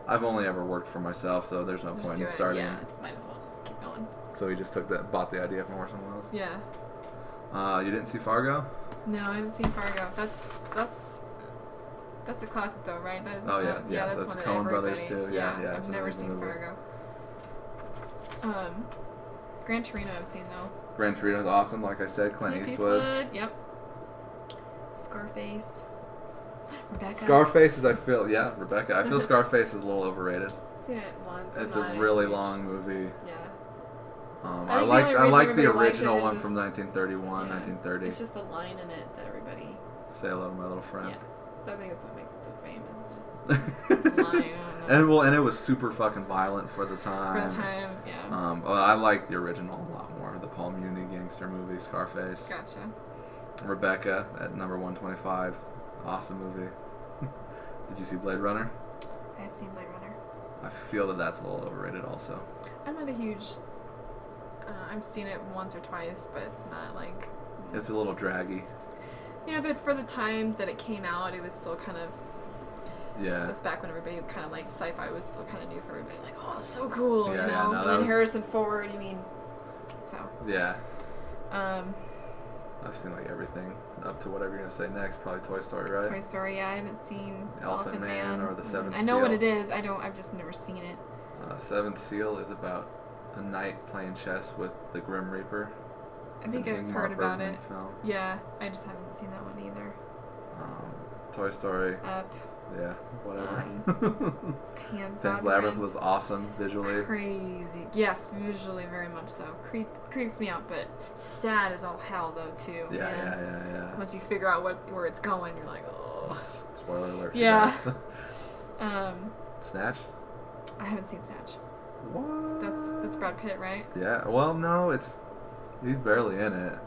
I've only ever worked for myself, so there's no point in starting. Yeah, might as well just keep going. So he just bought the idea from Orson Welles. Yeah. You didn't see Fargo? No, I haven't seen Fargo. That's a classic, though, right? That is, that's one Coen of Brothers too. Yeah. I've never seen Fargo. Gran Torino, I've seen though. Gran Torino's awesome, like I said. Clint Eastwood. Yep. Scarface. Rebecca. Scarface is, Rebecca. I feel Scarface is a little overrated. I've seen it once. It's a really long movie. Yeah. I like the original one from 1931, 1930. It's just the line in it that everybody. Say hello to my little friend. Yeah. I think that's what makes it so famous. It's just the line. I don't know. And it was super fucking violent for the time. For the time, yeah. I like the original a lot more. The Paul Muni gangster movie, Scarface. Gotcha. Rebecca at number 125. Awesome movie. Did you see Blade Runner? I have seen Blade Runner. I feel that's a little overrated also. I'm not a huge... I've seen it once or twice, but it's not like... It's a little draggy. Yeah, but for the time that it came out, it was still kind of... Yeah. That's back when everybody kind of like sci-fi was still kind of new for everybody. Like, oh, so cool, yeah, you know? Yeah, and then Harrison Ford, so... Yeah. I've seen like everything up to whatever you're gonna say next. Probably Toy Story, right? Toy Story, yeah. I haven't seen Elephant Man or The Seventh Seal. I know what it is. I've just never seen it. Seventh Seal is about a knight playing chess with the Grim Reaper. I think I've heard about it. Film. Yeah, I just haven't seen that one either. Toy Story. Up. Yeah, whatever. Pan's Labyrinth was awesome visually. Crazy. Yes, visually very much so. Creeps me out, but sad as all hell though too. Yeah. Once you figure out where it's going, you're like, oh. Spoiler alert. Yeah. Snatch? I haven't seen Snatch. What? That's Brad Pitt, right? Yeah. Well, no, he's barely in it.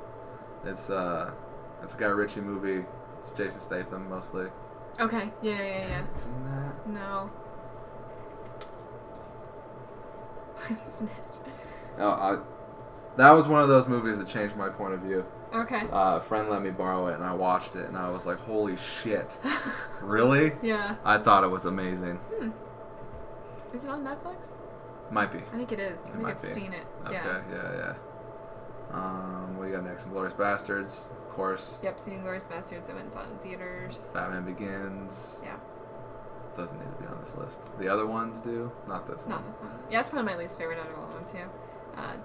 It's a Guy Ritchie movie. It's Jason Statham mostly. Okay. Yeah. Seen that? No. Snatch. Oh, that was one of those movies that changed my point of view. Okay. A friend let me borrow it, and I watched it, and I was like, "Holy shit! Really?" Yeah. I thought it was amazing. Is it on Netflix? Might be. I think it is. I think I've seen it. Okay. Yeah. Yeah. What do you got next? Inglourious Bastards, of course. Yep. Seen Inglourious Bastards. I went and saw it in theaters. Batman Begins. Yeah. Doesn't need to be on this list. The other ones do. Not this one. Not this one. Yeah, it's probably my least favorite out of all of them too.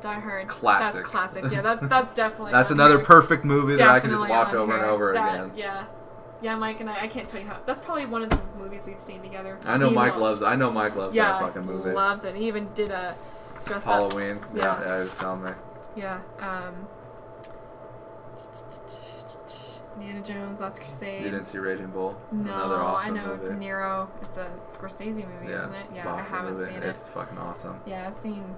Die Hard. Classic. That's classic. Yeah, that's definitely. That's on another here. perfect movie that I can just Definitely watch on over and here. over That- again. Yeah. Yeah, Mike and I can't tell you how. That's probably one of the movies we've seen together. I know the Mike most. loves that fucking movie. Loves it. He even did a dressed Halloween. up. Yeah, he was telling me. Yeah. Indiana Jones, Last Crusade. You didn't see Raging Bull? No, Another awesome I know movie. De Niro. It's a Scorsese movie, isn't it? it's a Yeah, I boxing haven't movie. seen It's it. fucking awesome. Yeah, I've seen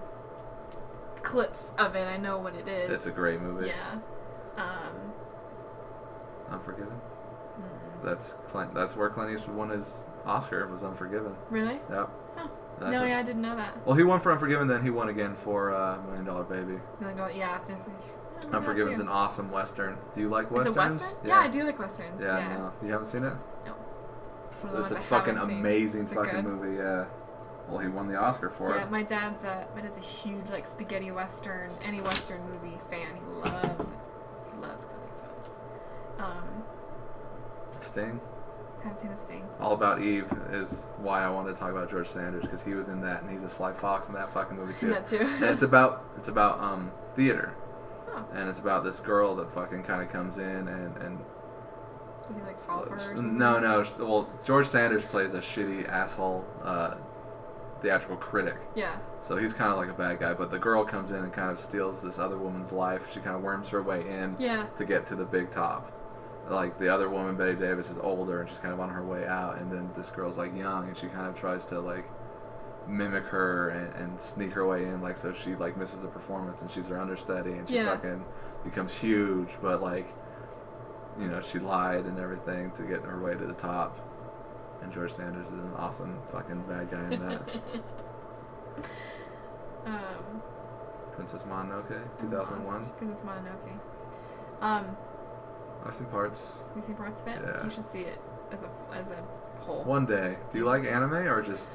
clips of it. I know what it is. It's a great movie. Yeah. Unforgiven. That's where Clint Eastwood won his Oscar. Was Unforgiven. Really? Yep. Oh. That's No, it. yeah, I didn't know that. Well, he won for Unforgiven, then he won again for $1 Million Baby. Yeah, Unforgiven's an awesome western. Do you like westerns? Is it western? Yeah, I do like westerns. Yeah. No. You haven't seen it? No. It's one of the It's a ones I fucking haven't seen. amazing Is it fucking good? movie. Yeah. Well, he won the Oscar for Yeah, it. my dad's a huge like spaghetti western, any western movie fan. He loves it. He loves Clint Eastwood. Sting. I haven't seen The Sting. All About Eve is why I wanted to talk about George Sanders, because he was in that, and he's a Sly Fox in that fucking movie too. That too. And it's about theater, Oh. and it's about this girl that fucking kind of comes in and Does he like fall for her or something? no. Well, George Sanders plays a shitty asshole theatrical critic. Yeah. So he's kind of like a bad guy, but the girl comes in and kind of steals this other woman's life. She kind of worms her way in Yeah. to get to the big top. Like, the other woman, Betty Davis, is older, and she's kind of on her way out, and then this girl's, like, young, and she kind of tries to, like, mimic her and sneak her way in, like, so she, like, misses the performance, and she's her understudy, and she fucking becomes huge, but, like, you know, she lied and everything to get her way to the top. And George Sanders is an awesome fucking bad guy in that. Princess Mononoke, 2001. Princess Mononoke. I've seen parts. You seen parts of it? Yeah. You should see it as a whole. One day. Do you like anime or just...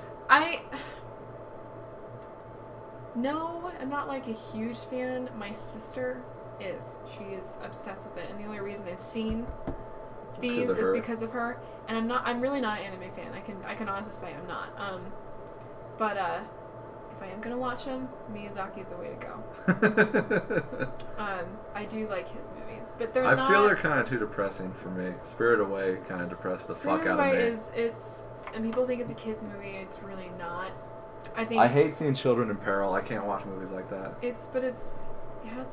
No, I'm not like a huge fan. My sister is. She is obsessed with it, and the only reason I've seen these is because of her. And I'm really not an anime fan. I can honestly say I'm not. But if I am gonna watch them, Miyazaki is the way to go. I do like his movies, but they're not. I feel they're kind of too depressing for me. Spirited Away kind of depressed the fuck out of me. And people think it's a kids movie. It's really not. I hate seeing children in peril. I can't watch movies like that. It's a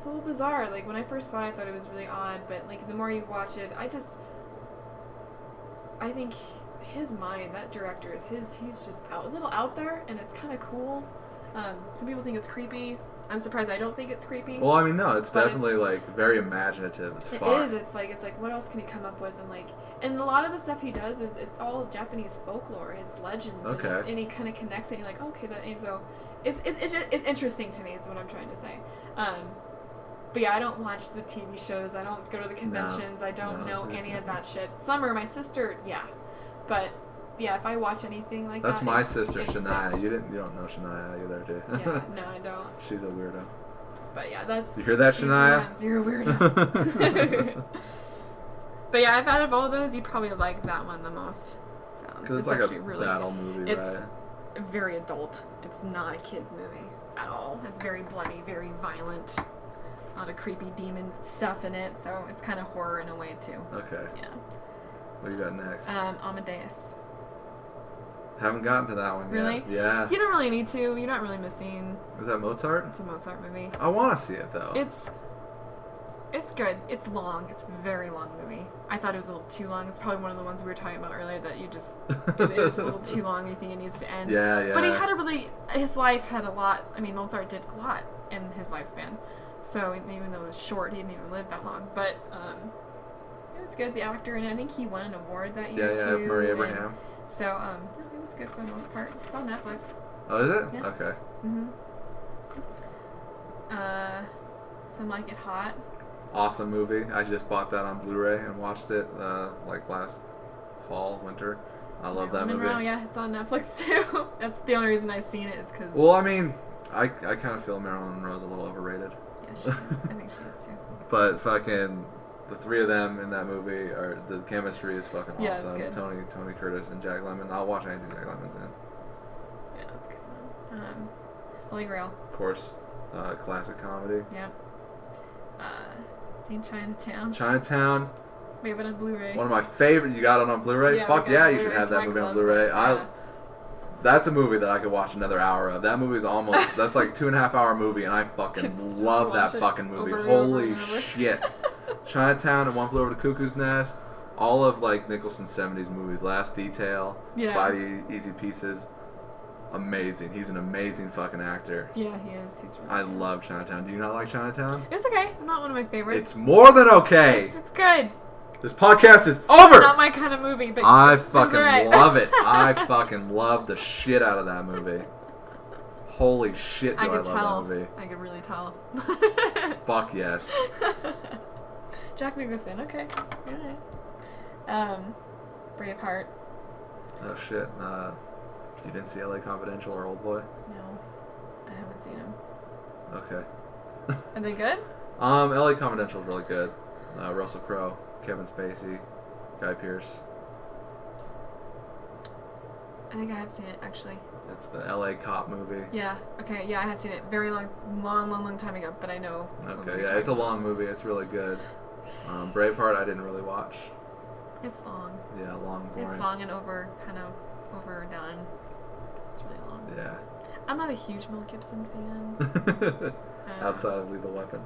little bizarre. Like, when I first saw it, I thought it was really odd, but like the more you watch it, I think his mind, that director he's just a little out there, and it's kind of cool. Some people think it's creepy. I'm surprised I don't think it's creepy. Well, I mean, no, it's definitely like very imaginative as fuck. It is. It's like what else can he come up with? And a lot of the stuff he does it's all Japanese folklore. It's legends. Okay. And he kind of connects it. You're like, okay, and so it's interesting to me. Is what I'm trying to say. But yeah, I don't watch the TV shows. I don't go to the conventions. I don't know any of that shit. Summer, my sister, yeah, but. Yeah, if I watch anything like That's that. my sister, Shania. You don't know Shania either, do you? Yeah, no, I don't. She's a weirdo. But yeah, that's... You hear that, Shania? You're a weirdo. But yeah, out of all those, you probably like that one the most. Because it's like a battle movie, it's right? It's very adult. It's not a kid's movie at all. It's very bloody, very violent. A lot of creepy demon stuff in it, so it's kind of horror in a way, too. Okay. Yeah. What you got next? Amadeus. Haven't gotten to that one yet. Really? Yeah. You don't really need to. You're not really missing. Is that Mozart? It's a Mozart movie. I want to see it though. It's It's good. It's long. It's a very long movie. I thought it was a little too long. It's probably one of the ones we were talking about earlier that you just it is a little too long. You think it needs to end. Yeah. But he had his life had a lot. I mean, Mozart did a lot in his lifespan. So even though it was short, he didn't even live that long. But it was good. The actor, and I think he won an award that year too. Yeah, Murray Abraham. So it was good for the most part. It's on Netflix. Oh, is it? Yeah. Okay. Some Like It Hot. Awesome movie. I just bought that on Blu-ray and watched it like last fall, winter. I love that movie. Monroe, yeah, it's on Netflix too. That's the only reason I've seen it is because. Well, I mean, I kind of feel Marilyn Monroe's a little overrated. Yeah, she is. I think she is too. But fucking the three of them in that movie the chemistry is fucking yeah, awesome. It's good. Tony Curtis and Jack Lemmon. I'll watch anything Jack Lemmon's in. Yeah, that's good. Holy Grail. Of course, classic comedy. Yeah. Seen Chinatown. Chinatown. We have it on Blu-ray. One of my favorite. You got it on Blu-ray? Yeah, Fuck yeah, you should have that movie on Blu-ray. That's a movie that I could watch another hour of. That movie's almost, that's like 2.5 hour movie, and I fucking love that fucking movie. Holy shit. Chinatown and One Flew Over the Cuckoo's Nest, all of like Nicholson's 70s movies, Last Detail, 5 Easy Pieces. Amazing. He's an amazing fucking actor. Yeah, he is. He's really I love Chinatown. Do you not like Chinatown? It's okay. Not one of my favorites. It's more than okay. It's good. This podcast is over. Not my kind of movie, but I fucking love it. I fucking love the shit out of that movie. Holy shit, do I love that movie. I can really tell. Fuck yes. Jack Nicholson, okay. Alright. Braveheart. Oh shit. You didn't see LA Confidential or Old Boy? No. I haven't seen them. Okay. Are they good? LA Confidential is really good. Russell Crowe, Kevin Spacey, Guy Pearce. I think I have seen it, actually. It's the LA cop movie. Yeah, okay, yeah, I have seen it very long time ago, but I know. Okay, yeah, it's a long movie. It's really good. Braveheart, I didn't really watch. It's long. Yeah, long, boring. It's long and overdone. It's really long. Yeah. I'm not a huge Mel Gibson fan. Outside of Lethal Weapon.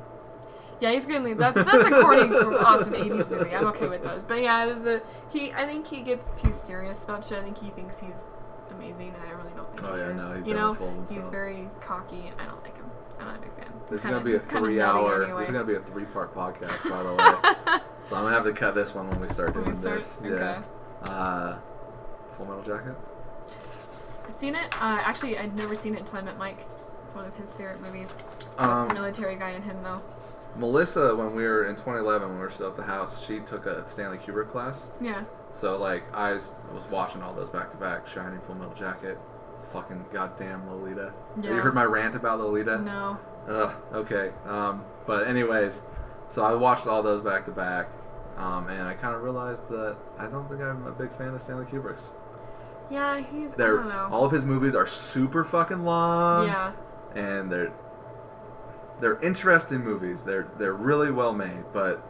Yeah, he's good. That's a corny, awesome 80s movie. I'm okay with those. But yeah, I think he gets too serious about shit. I think he thinks he's amazing, and I really don't think he is. No, he's definitely full of himself. He's very cocky, and I don't like him. I'm not a big fan. This is going to be a 3-hour, anyway. This is going to be a 3-part podcast, by the way. So I'm going to have to cut this one when we start doing this. Okay. Yeah. Full Metal Jacket? I've seen it. Actually, I'd never seen it until I met Mike. It's one of his favorite movies. It's the military guy in him, though. Melissa, when we were in 2011, when we were still at the house, she took a Stanley Kubrick class. Yeah. So, like, I was watching all those back to back. Shining, Full Metal Jacket, fucking goddamn Lolita. Yeah. Have you heard my rant about Lolita? No. Ugh, okay. But anyways, so I watched all those back to back, and I kind of realized that I don't think I'm a big fan of Stanley Kubrick's. Yeah, I don't know. All of his movies are super fucking long. Yeah. And they're interesting movies. They're really well made, but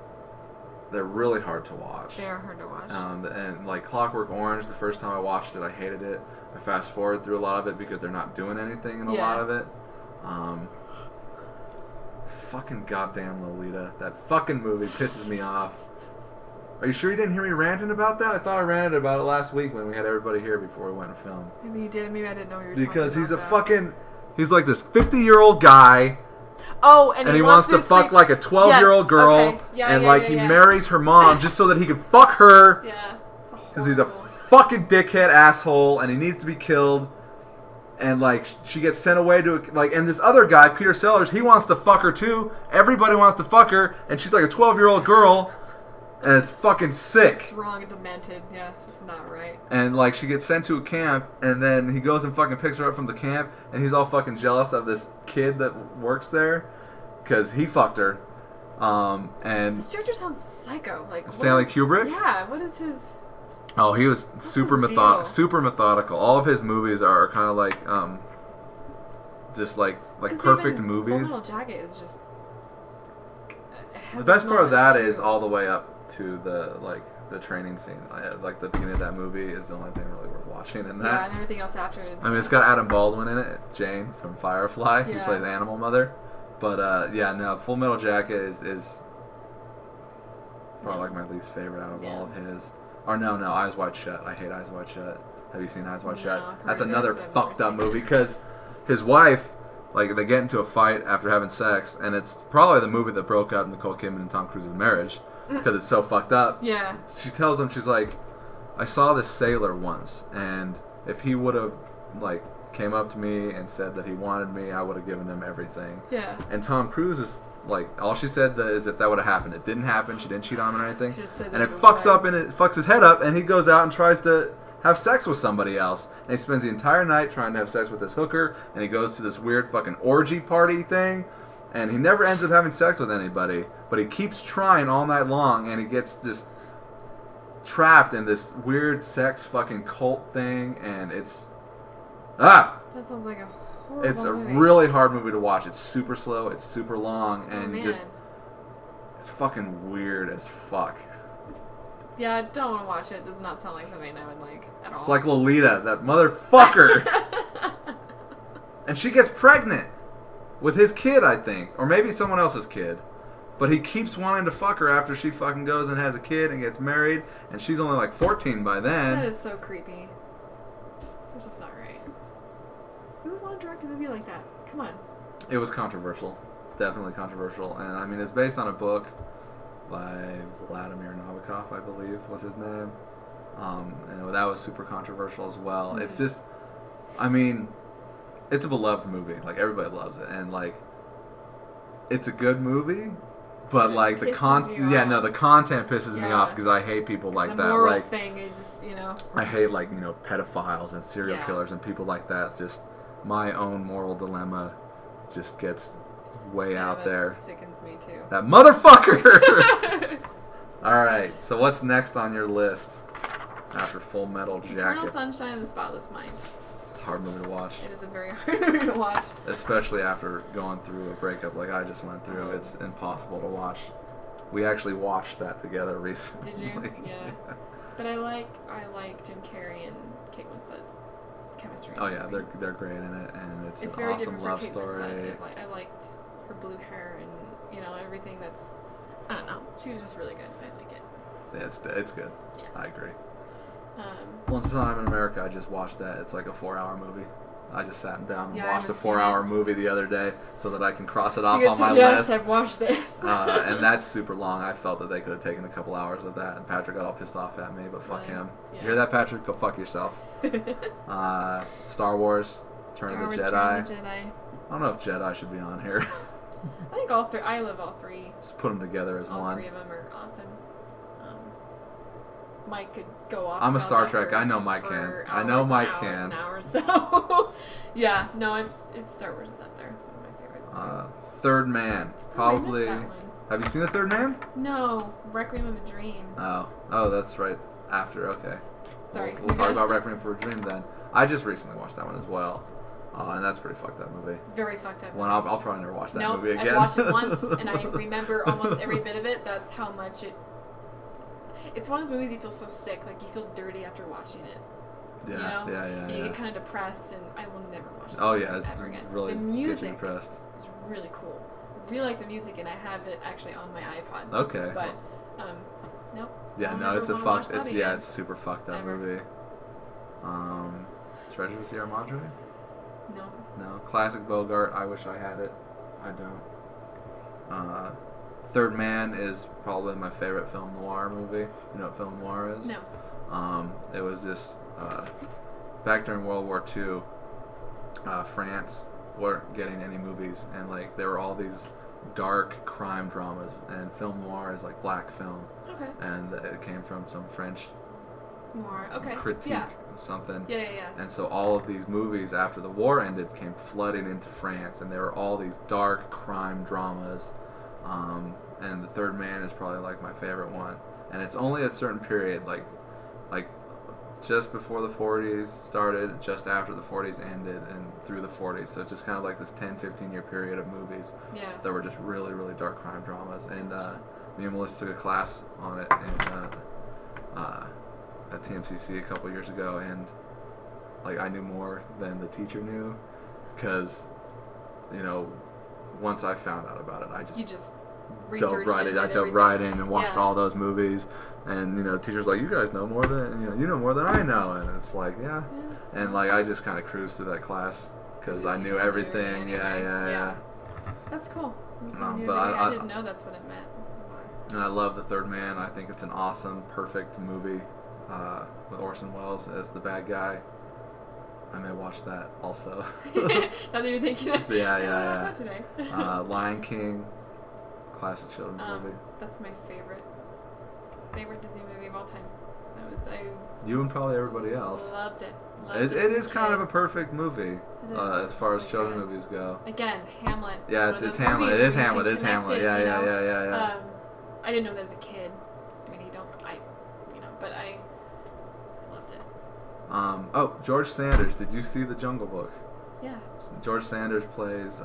they're really hard to watch. They are hard to watch. And like Clockwork Orange, the first time I watched it, I hated it. I fast forward through a lot of it because they're not doing anything in a lot of it. It's fucking goddamn Lolita. That fucking movie pisses me off. Are you sure you didn't hear me ranting about that? I thought I ranted about it last week when we had everybody here before we went and filmed. Maybe you did. Maybe I didn't know you were because talking he's about a he's like this 50-year-old guy. Oh, and he wants to fuck like a 12-year-old girl. Okay. Yeah, he marries her mom just so that he can fuck her. Yeah. Because he's a fucking dickhead asshole and he needs to be killed. And like she gets sent away to and this other guy, Peter Sellers, he wants to fuck her too. Everybody wants to fuck her, and she's like a 12-year-old girl. And it's fucking sick. It's wrong and demented. Yeah, it's just not right. And like she gets sent to a camp, and then he goes and fucking picks her up from the camp, and he's all fucking jealous of this kid that works there, because he fucked her. And this director sounds psycho. Like Stanley Kubrick. Yeah. What is his? Oh, he was super methodical. All of his movies are kind of like just like perfect movies. Full Metal Jacket is just. The best part of that is all the way up to the training scene. Like the beginning of that movie is the only thing really worth watching in that. Yeah, and everything else after. I mean, it's got Adam Baldwin in it, Jane from Firefly, who plays Animal Mother. But Full Metal Jacket is Probably like my least favorite out of all of his. Or no, Eyes Wide Shut. I hate Eyes Wide Shut. Have you seen Eyes Wide Shut? That's another fucked up movie because his wife, like, they get into a fight after having sex, and it's probably the movie that broke up Nicole Kidman and Tom Cruise's marriage because it's so fucked up. Yeah. She tells him, she's like, I saw this sailor once, and if he would have, like, came up to me and said that he wanted me, I would have given him everything. Yeah. And Tom Cruise is like, all she said is that would have happened. It didn't happen. She didn't cheat on him or anything. And it fucks his head up, and he goes out and tries to have sex with somebody else. And he spends the entire night trying to have sex with this hooker, and he goes to this weird fucking orgy party thing, and he never ends up having sex with anybody, but he keeps trying all night long, and he gets just trapped in this weird sex fucking cult thing, and it's that sounds like a horrible it's a movie. really hard movie to watch. It's super slow, it's super long, and it's fucking weird as fuck. Yeah, I don't want to watch it. It does not sound like something I would like at all. It's like Lolita, that motherfucker. And she gets pregnant with his kid, I think, or maybe someone else's kid. But he keeps wanting to fuck her after she fucking goes and has a kid and gets married, and she's only like 14 by then. That is so creepy. It's just not right. Who would want to direct a movie like that? Come on. It was controversial. Definitely controversial. And I mean, it's based on a book by Vladimir Nabokov, I believe was his name. And that was super controversial as well. Mm-hmm. It's just, I mean, it's a beloved movie. Like, everybody loves it. And, like, it's a good movie, but, like, the content pisses me off because I hate people like that. Moral like, thing, it just, I hate, like, pedophiles and serial killers and people like that. Just, my own moral dilemma just gets way out there. Sickens me too. That motherfucker! Alright, so what's next on your list after Full Metal Jacket? Eternal Sunshine of the Spotless Mind. It's a hard movie to watch. It is a very hard movie to watch. Especially after going through a breakup like I just went through. It's impossible to watch. We actually watched that together recently. Did you? Yeah. But I like Jim Carrey and Kate Winslet's chemistry. Oh yeah, they're great in it, and it's an very awesome love story. I liked her blue hair and everything that's, I don't know. She was just really good. I like it. Yeah, it's good. Yeah. I agree. Once Upon a Time in America, I just watched that. It's like a 4-hour movie. I just sat down and watched a 4-hour movie the other day so that I can cross it off on my list. Yes, I've watched this. And that's super long. I felt that they could have taken a couple hours of that, and Patrick got all pissed off at me, but fuck him. Yeah. You hear that, Patrick? Go fuck yourself. Star Wars, Return of the Jedi. I don't know if Jedi should be on here. I think all three. I love all three. Just put them together as one. All three of them are awesome. Mike could go off. I'm a Star Trek. I know Mike can. I know Mike can. Hours, so yeah, no, it's Star Wars is up there. It's one of my favorites too. Third Man, probably. I missed that one. Have you seen The Third Man? No, Requiem of a Dream. Oh, that's right after. Okay. Sorry. We'll talk about Requiem for a Dream then. I just recently watched that one as well. And that's a pretty fucked up movie. Very fucked up. Well, I'll probably never watch that movie again. I watched it once, and I remember almost every bit of it. That's how much it... It's one of those movies you feel so sick. Like, you feel dirty after watching it. Yeah, And you get kind of depressed, and I will never watch that movie it's ever again. Really the music depressed. is really cool. I really like the music, and I have it actually on my iPod. Okay. But, nope. Yeah, no, it's a fucked... It's super fucked up movie. Treasure of the Sierra Madre? No. Classic Bogart. I wish I had it. I don't. Third Man is probably my favorite film noir movie. You know what film noir is? No. It was this back during World War II. France weren't getting any movies, and like there were all these dark crime dramas, and film noir is like black film. Okay. And it came from some French critique something. Yeah. And so all of these movies after the war ended came flooding into France, and there were all these dark crime dramas. And The Third Man is probably like my favorite one. And it's only a certain period, like just before the 40s started, just after the 40s ended, and through the 40s. So it's just kind of like this 10-15 year period of movies that were just really, really dark crime dramas. And me and Melissa took a class on it at TMCC a couple years ago, and like I knew more than the teacher knew, because once I found out about it, researched I dove right in and watched all those movies. And, you know, teachers like, you guys know more than, you know more than I know. And it's like, yeah. And, like, I just kind of cruised through that class because I knew everything. Yeah. That's cool. But I didn't know that's what it meant. And I love The Third Man. I think it's an awesome, perfect movie with Orson Welles as the bad guy. I may watch that also. Now that you're thinking of Yeah. I watched that today. Lion King, classic children's movie. That's my favorite Disney movie of all time. You and probably everybody else. Loved it. It is kind of a perfect movie as far as children's movies go. Again, Hamlet. Yeah, it's Hamlet. It is Hamlet. It is Hamlet. Yeah. I didn't know that as a kid. I mean, but I loved it. George Sanders. Did you see The Jungle Book? Yeah. George Sanders plays,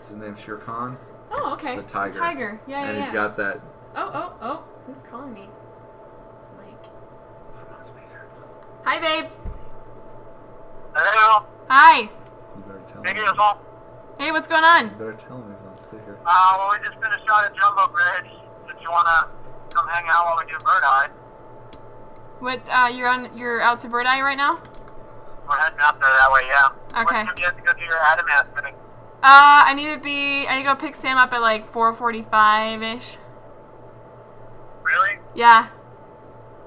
is his name Shere Khan? Oh, okay. The tiger. The tiger. Yeah. And he's got that. Oh. Who's calling me? It's Mike. Put him on speaker. Hi, babe. Hello. Hi. You better tell Big him. Easel. Hey, what's going on? You better tell him he's on speaker. Well, we just finished out at Jumbo Bridge. If you want to come hang out while we do Bird Eye. What, you're out to Bird Eye right now? We're heading out there that way, yeah. Okay. When do you have to go do your Adamas fitting? I need to go pick Sam up at like 4:45-ish. Really? Yeah.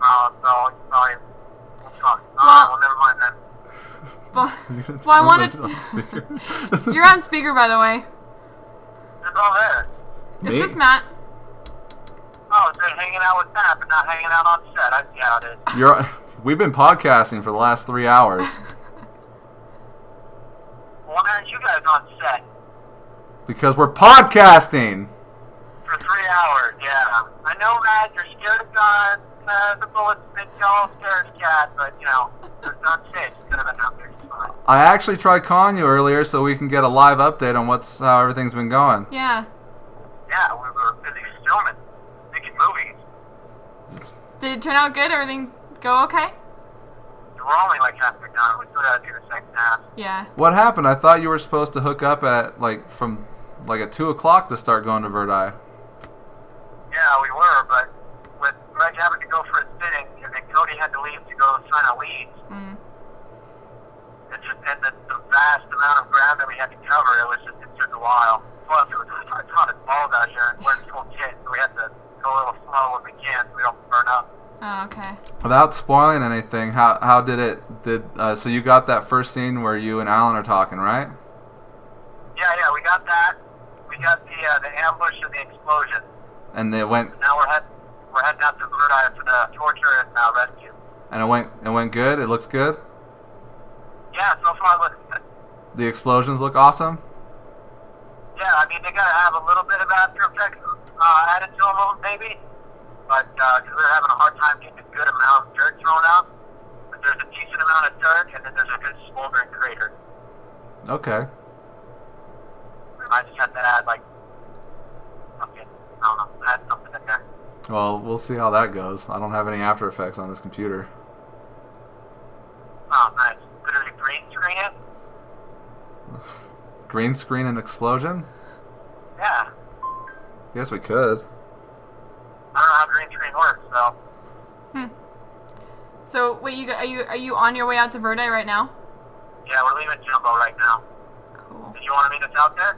Oh, no, sorry. Well, never mind then. Well, I wanted. You're on speaker, by the way. Who's all there? It's just Matt. Oh, so you're hanging out with Matt, but not hanging out on set. I see how it is. We've been podcasting for the last 3 hours. Why aren't you guys on set? Because we're podcasting. For 3 hours, yeah. I know, Matt, you're scared of guns. The bullets make y'all scared of cats, but, you know, it's not safe. You could have been out there just fine. I actually tried calling you earlier so we can get a live update on how everything's been going. Yeah. Yeah, we were busy filming, making movies. Did it turn out good? Everything go okay? We're only like halfway done. We still gotta do the second half. Yeah. What happened? I thought you were supposed to hook up at at 2 o'clock to start going to Bird Eye. Yeah, we were, but with Greg having to go for his fitting, and then Cody had to leave to go sign a lead. It's just, and the vast amount of ground that we had to cover, it took a while. Plus, it was hot as balls out here, and we're in full kit, so we had to go a little slow when we can so we don't burn up. Oh, okay. Without spoiling anything, how did it? So you got that first scene where you and Alan are talking, right? Yeah, we got that. We got the ambush and the explosion. And they went. Now we're heading out to Bird Eye for the torture and rescue. And it went good. It looks good. Yeah, so far it looks good. The explosions look awesome. Yeah, I mean they gotta have a little bit of after effects added to them, maybe. But because we're having a hard time getting a good amount of dirt thrown up. But there's a decent amount of dirt, and then there's a good smoldering crater. Okay. I just have to add add something in there. Well, we'll see how that goes. I don't have any After Effects on this computer. Oh, nice. Could we green screen it? Green screen an explosion? Yeah. Guess we could. I don't know how green screen works, so. So wait, are you on your way out to Bird Eye right now? Yeah, we're leaving Jumbo right now. Cool. Did you want to meet us out there?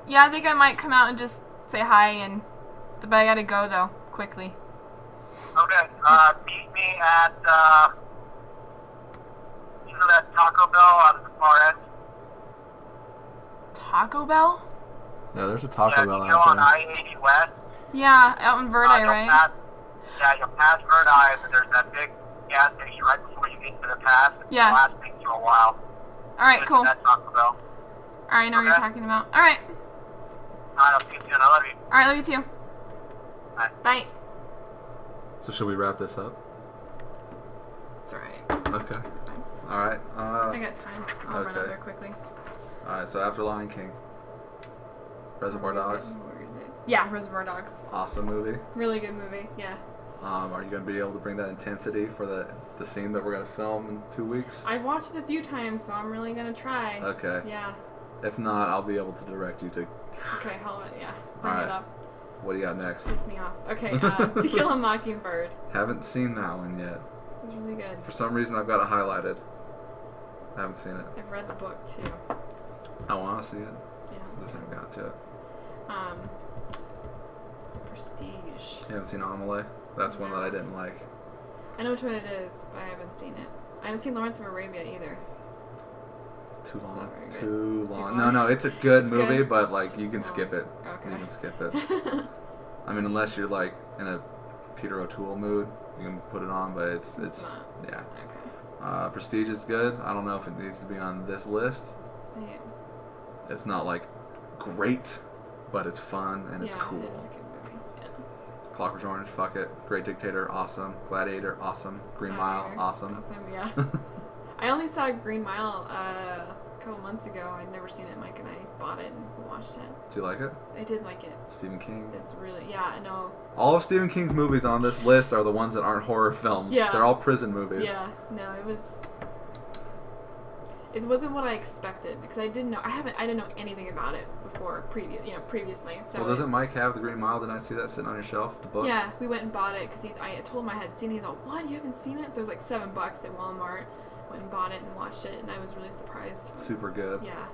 Yeah, I think I might come out and just say hi but I gotta go though, quickly. Okay, meet me at, you know that Taco Bell out at the far end? Taco Bell? Yeah, there's a Taco Bell you go out on there. I-80 West. Yeah, out in Bird Eye, right? You'll pass Bird Eye, and there's that big gas station right before you get to the pass. It's Yeah. the last thing for a while. Alright, cool. That's Taco Bell. Alright, I know what you're talking about. Alright. Alright, I'll see you soon. I love you. Alright, love you too. Bye. Bye. So should we wrap this up? It's alright. Okay. Alright. I got time. I'll run okay. out there quickly. Alright, so after Lion King. Reservoir Dogs. Where is it? Yeah, Reservoir Dogs. Awesome movie. Really good movie, yeah. Are you going to be able to bring that intensity for the scene that we're going to film in 2 weeks? I've watched it a few times, so I'm really going to try. Okay. Yeah. If not, I'll be able to direct you to... Okay, hold on, yeah. Bring it up. What do you got next? Piss me off. Okay, To Kill a Mockingbird. Haven't seen that one yet. It was really good. For some reason, I've got it highlighted. I haven't seen it. I've read the book too. I want to see it. Yeah. Just haven't got to it. Prestige. You haven't seen Amelie? That's one that I didn't like. I know which one it is, but I haven't seen it. I haven't seen Lawrence of Arabia either. Too long. Too Too long? long. No, it's a good It's movie, good? but like It's you can just skip it. Okay. You can skip it. I mean, unless you're like in a Peter O'Toole mood, you can put it on. But it's not. yeah. Okay. Prestige is good. I don't know if it needs to be on this list. Yeah. It's not like great, but it's fun and it's cool. It is a good movie. Yeah. Clockwork Orange, fuck it. Great Dictator, awesome. Gladiator, awesome. Green Mile, awesome. Awesome, yeah. I only saw Green Mile a couple months ago. I'd never seen it. Mike and I bought it and watched it. Do you like it? I did like it. Stephen King. It's really, yeah, no. All of Stephen King's movies on this list are the ones that aren't horror films. Yeah. They're all prison movies. Yeah, no, it wasn't what I expected because I didn't know anything about it previously. So well, doesn't Mike have the Green Mile? Didn't I see that sitting on your shelf? The book. Yeah, we went and bought it because I told him I had seen it. He's like, "What? You haven't seen it?" So it was like $7 at Walmart. Went and bought it and watched it, and I was really surprised. Super good. Yeah.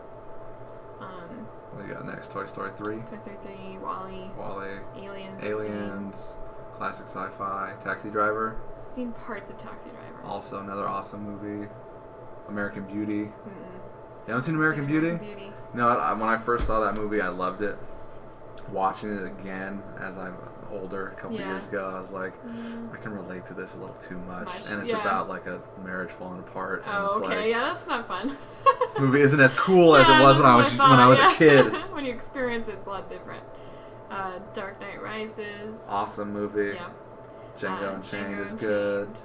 What do you got next? Toy Story 3. Toy Story 3, WALL-E. WALL-E. Aliens. Aliens. Classic sci-fi. Taxi Driver. Seen parts of Taxi Driver. Also another awesome movie. American Beauty. Mm-mm. You haven't seen American Beauty? American Beauty. No, when I first saw that movie, I loved it. Watching it again as I'm older, a couple years ago, I was like, I can relate to this a little too much. And it's about like a marriage falling apart. And Oh, it's okay, like, yeah, that's not fun. this movie isn't as cool as it was when I was a kid. When you experience it, it's a lot different. Dark Knight Rises. Awesome movie. Yeah. Django Unchained is Unchained, good.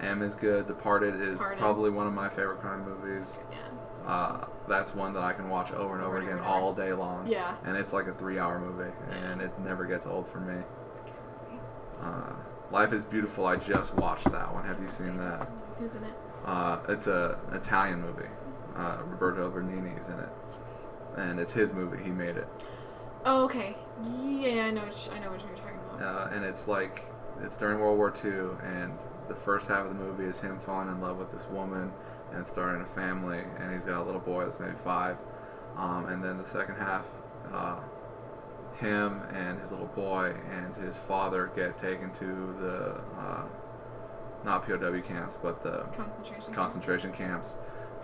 M is good. Departed is probably one of my favorite crime movies. Yeah. That's one that I can watch over and over again all day long. Yeah. And it's like a 3-hour movie, and it never gets old for me. It's a good movie. Life is Beautiful. I just watched that one. Have you seen that? Who's in it? It's an Italian movie. Roberto Benigni's in it, and it's his movie. He made it. Oh, okay. Yeah, I know what you're talking about. And it's like it's during World War II, and the first half of the movie is him falling in love with this woman and starting a family, and he's got a little boy that's maybe 5. And then the second half, him and his little boy and his father get taken to the not POW camps, but the concentration camps.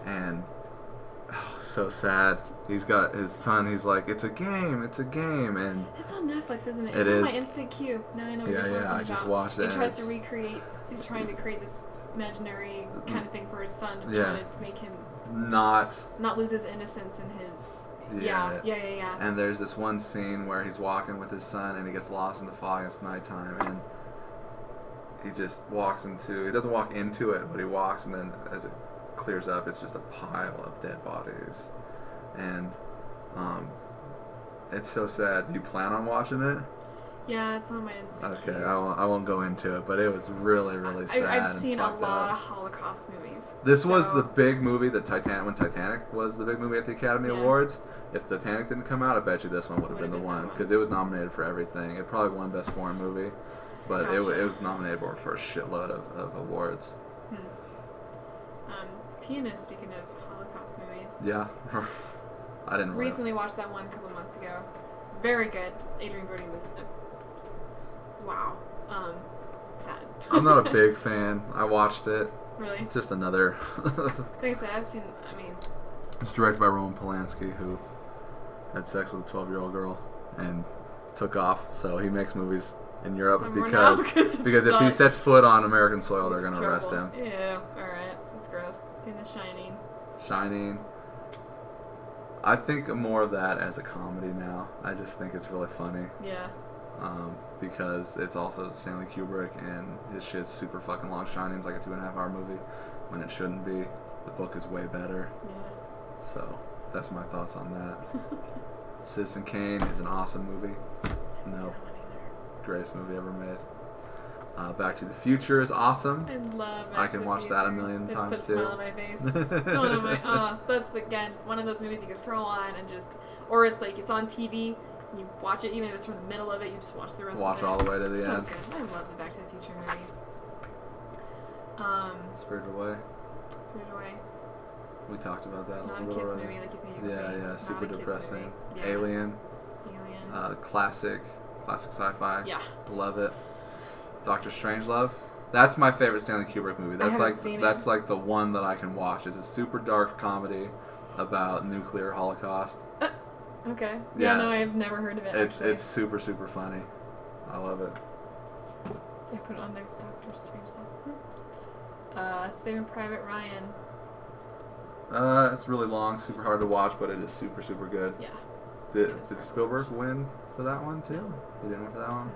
And so sad. He's got his son. He's like, it's a game, and it's on Netflix, isn't it? It it's on is. my Instant Queue. Now I know what you're talking about. I just watched it. He tries to recreate. He's trying to create this imaginary kind of thing for his son to try to make him not lose his innocence and his. Yeah. And there's this one scene where he's walking with his son, and he gets lost in the fog. It's nighttime, and he just walks into. He doesn't walk into it, but he walks, and then as it clears up, it's just a pile of dead bodies, and it's so sad. Do you plan on watching it? Yeah, it's on my Instagram. Okay, I won't go into it, but it was really, really sad. I've seen a and lot of Holocaust movies. This was the big movie that when Titanic was the big movie at the Academy Awards. If Titanic didn't come out, I bet you this one would have been the one, because it was nominated for everything. It probably won Best Foreign Movie, but it was nominated for a shitload of awards. Pianist, speaking of Holocaust movies. Yeah. I didn't recently watched that one a couple months ago. Very good. Adrian Brody was wow. Sad. I'm not a big fan. I watched it. Really? It's just another like I said, I've seen it's directed by Roman Polanski, who had sex with a 12-year-old girl and took off, so he makes movies in Europe because if he sets foot on American soil, they're gonna arrest him. Yeah, alright. That's gross. Seen The Shining. I think more of that as a comedy now. I just think it's really funny. Yeah. Because it's also Stanley Kubrick, and his shit's super fucking long. Shining's like a 2.5-hour movie when it shouldn't be. The book is way better. Yeah. So that's my thoughts on that. Citizen Kane is an awesome movie. No, greatest movie ever made. Back to the Future is awesome. I love it. I can watch that a million times too. Put a smile on my face. It's one of my that's again one of those movies you can throw on and just, or it's like it's on TV You watch it, even if it's from the middle of it, you just watch the rest Watch of it. all the way to the so end. Good. I love the Back to the Future movies. Spirited Away. Spirited Away. We talked about that Not a a little kids already. movie like you think it would be. Yeah, It's super not a kids depressing. movie. Yeah. Alien. Alien. Classic sci-fi. Yeah. Love it. Doctor Strangelove. That's my favorite Stanley Kubrick movie. That's haven't seen it. like the one that I can watch. It's a super dark comedy about nuclear holocaust. Okay. Yeah. No, I've never heard of it. Actually. It's super funny. I love it. I put it on there. Doctor Strangelove. Saving Private Ryan. It's really long, super hard to watch, but it is super good. Yeah. Did Spielberg win for that one too? No. He didn't win for that one.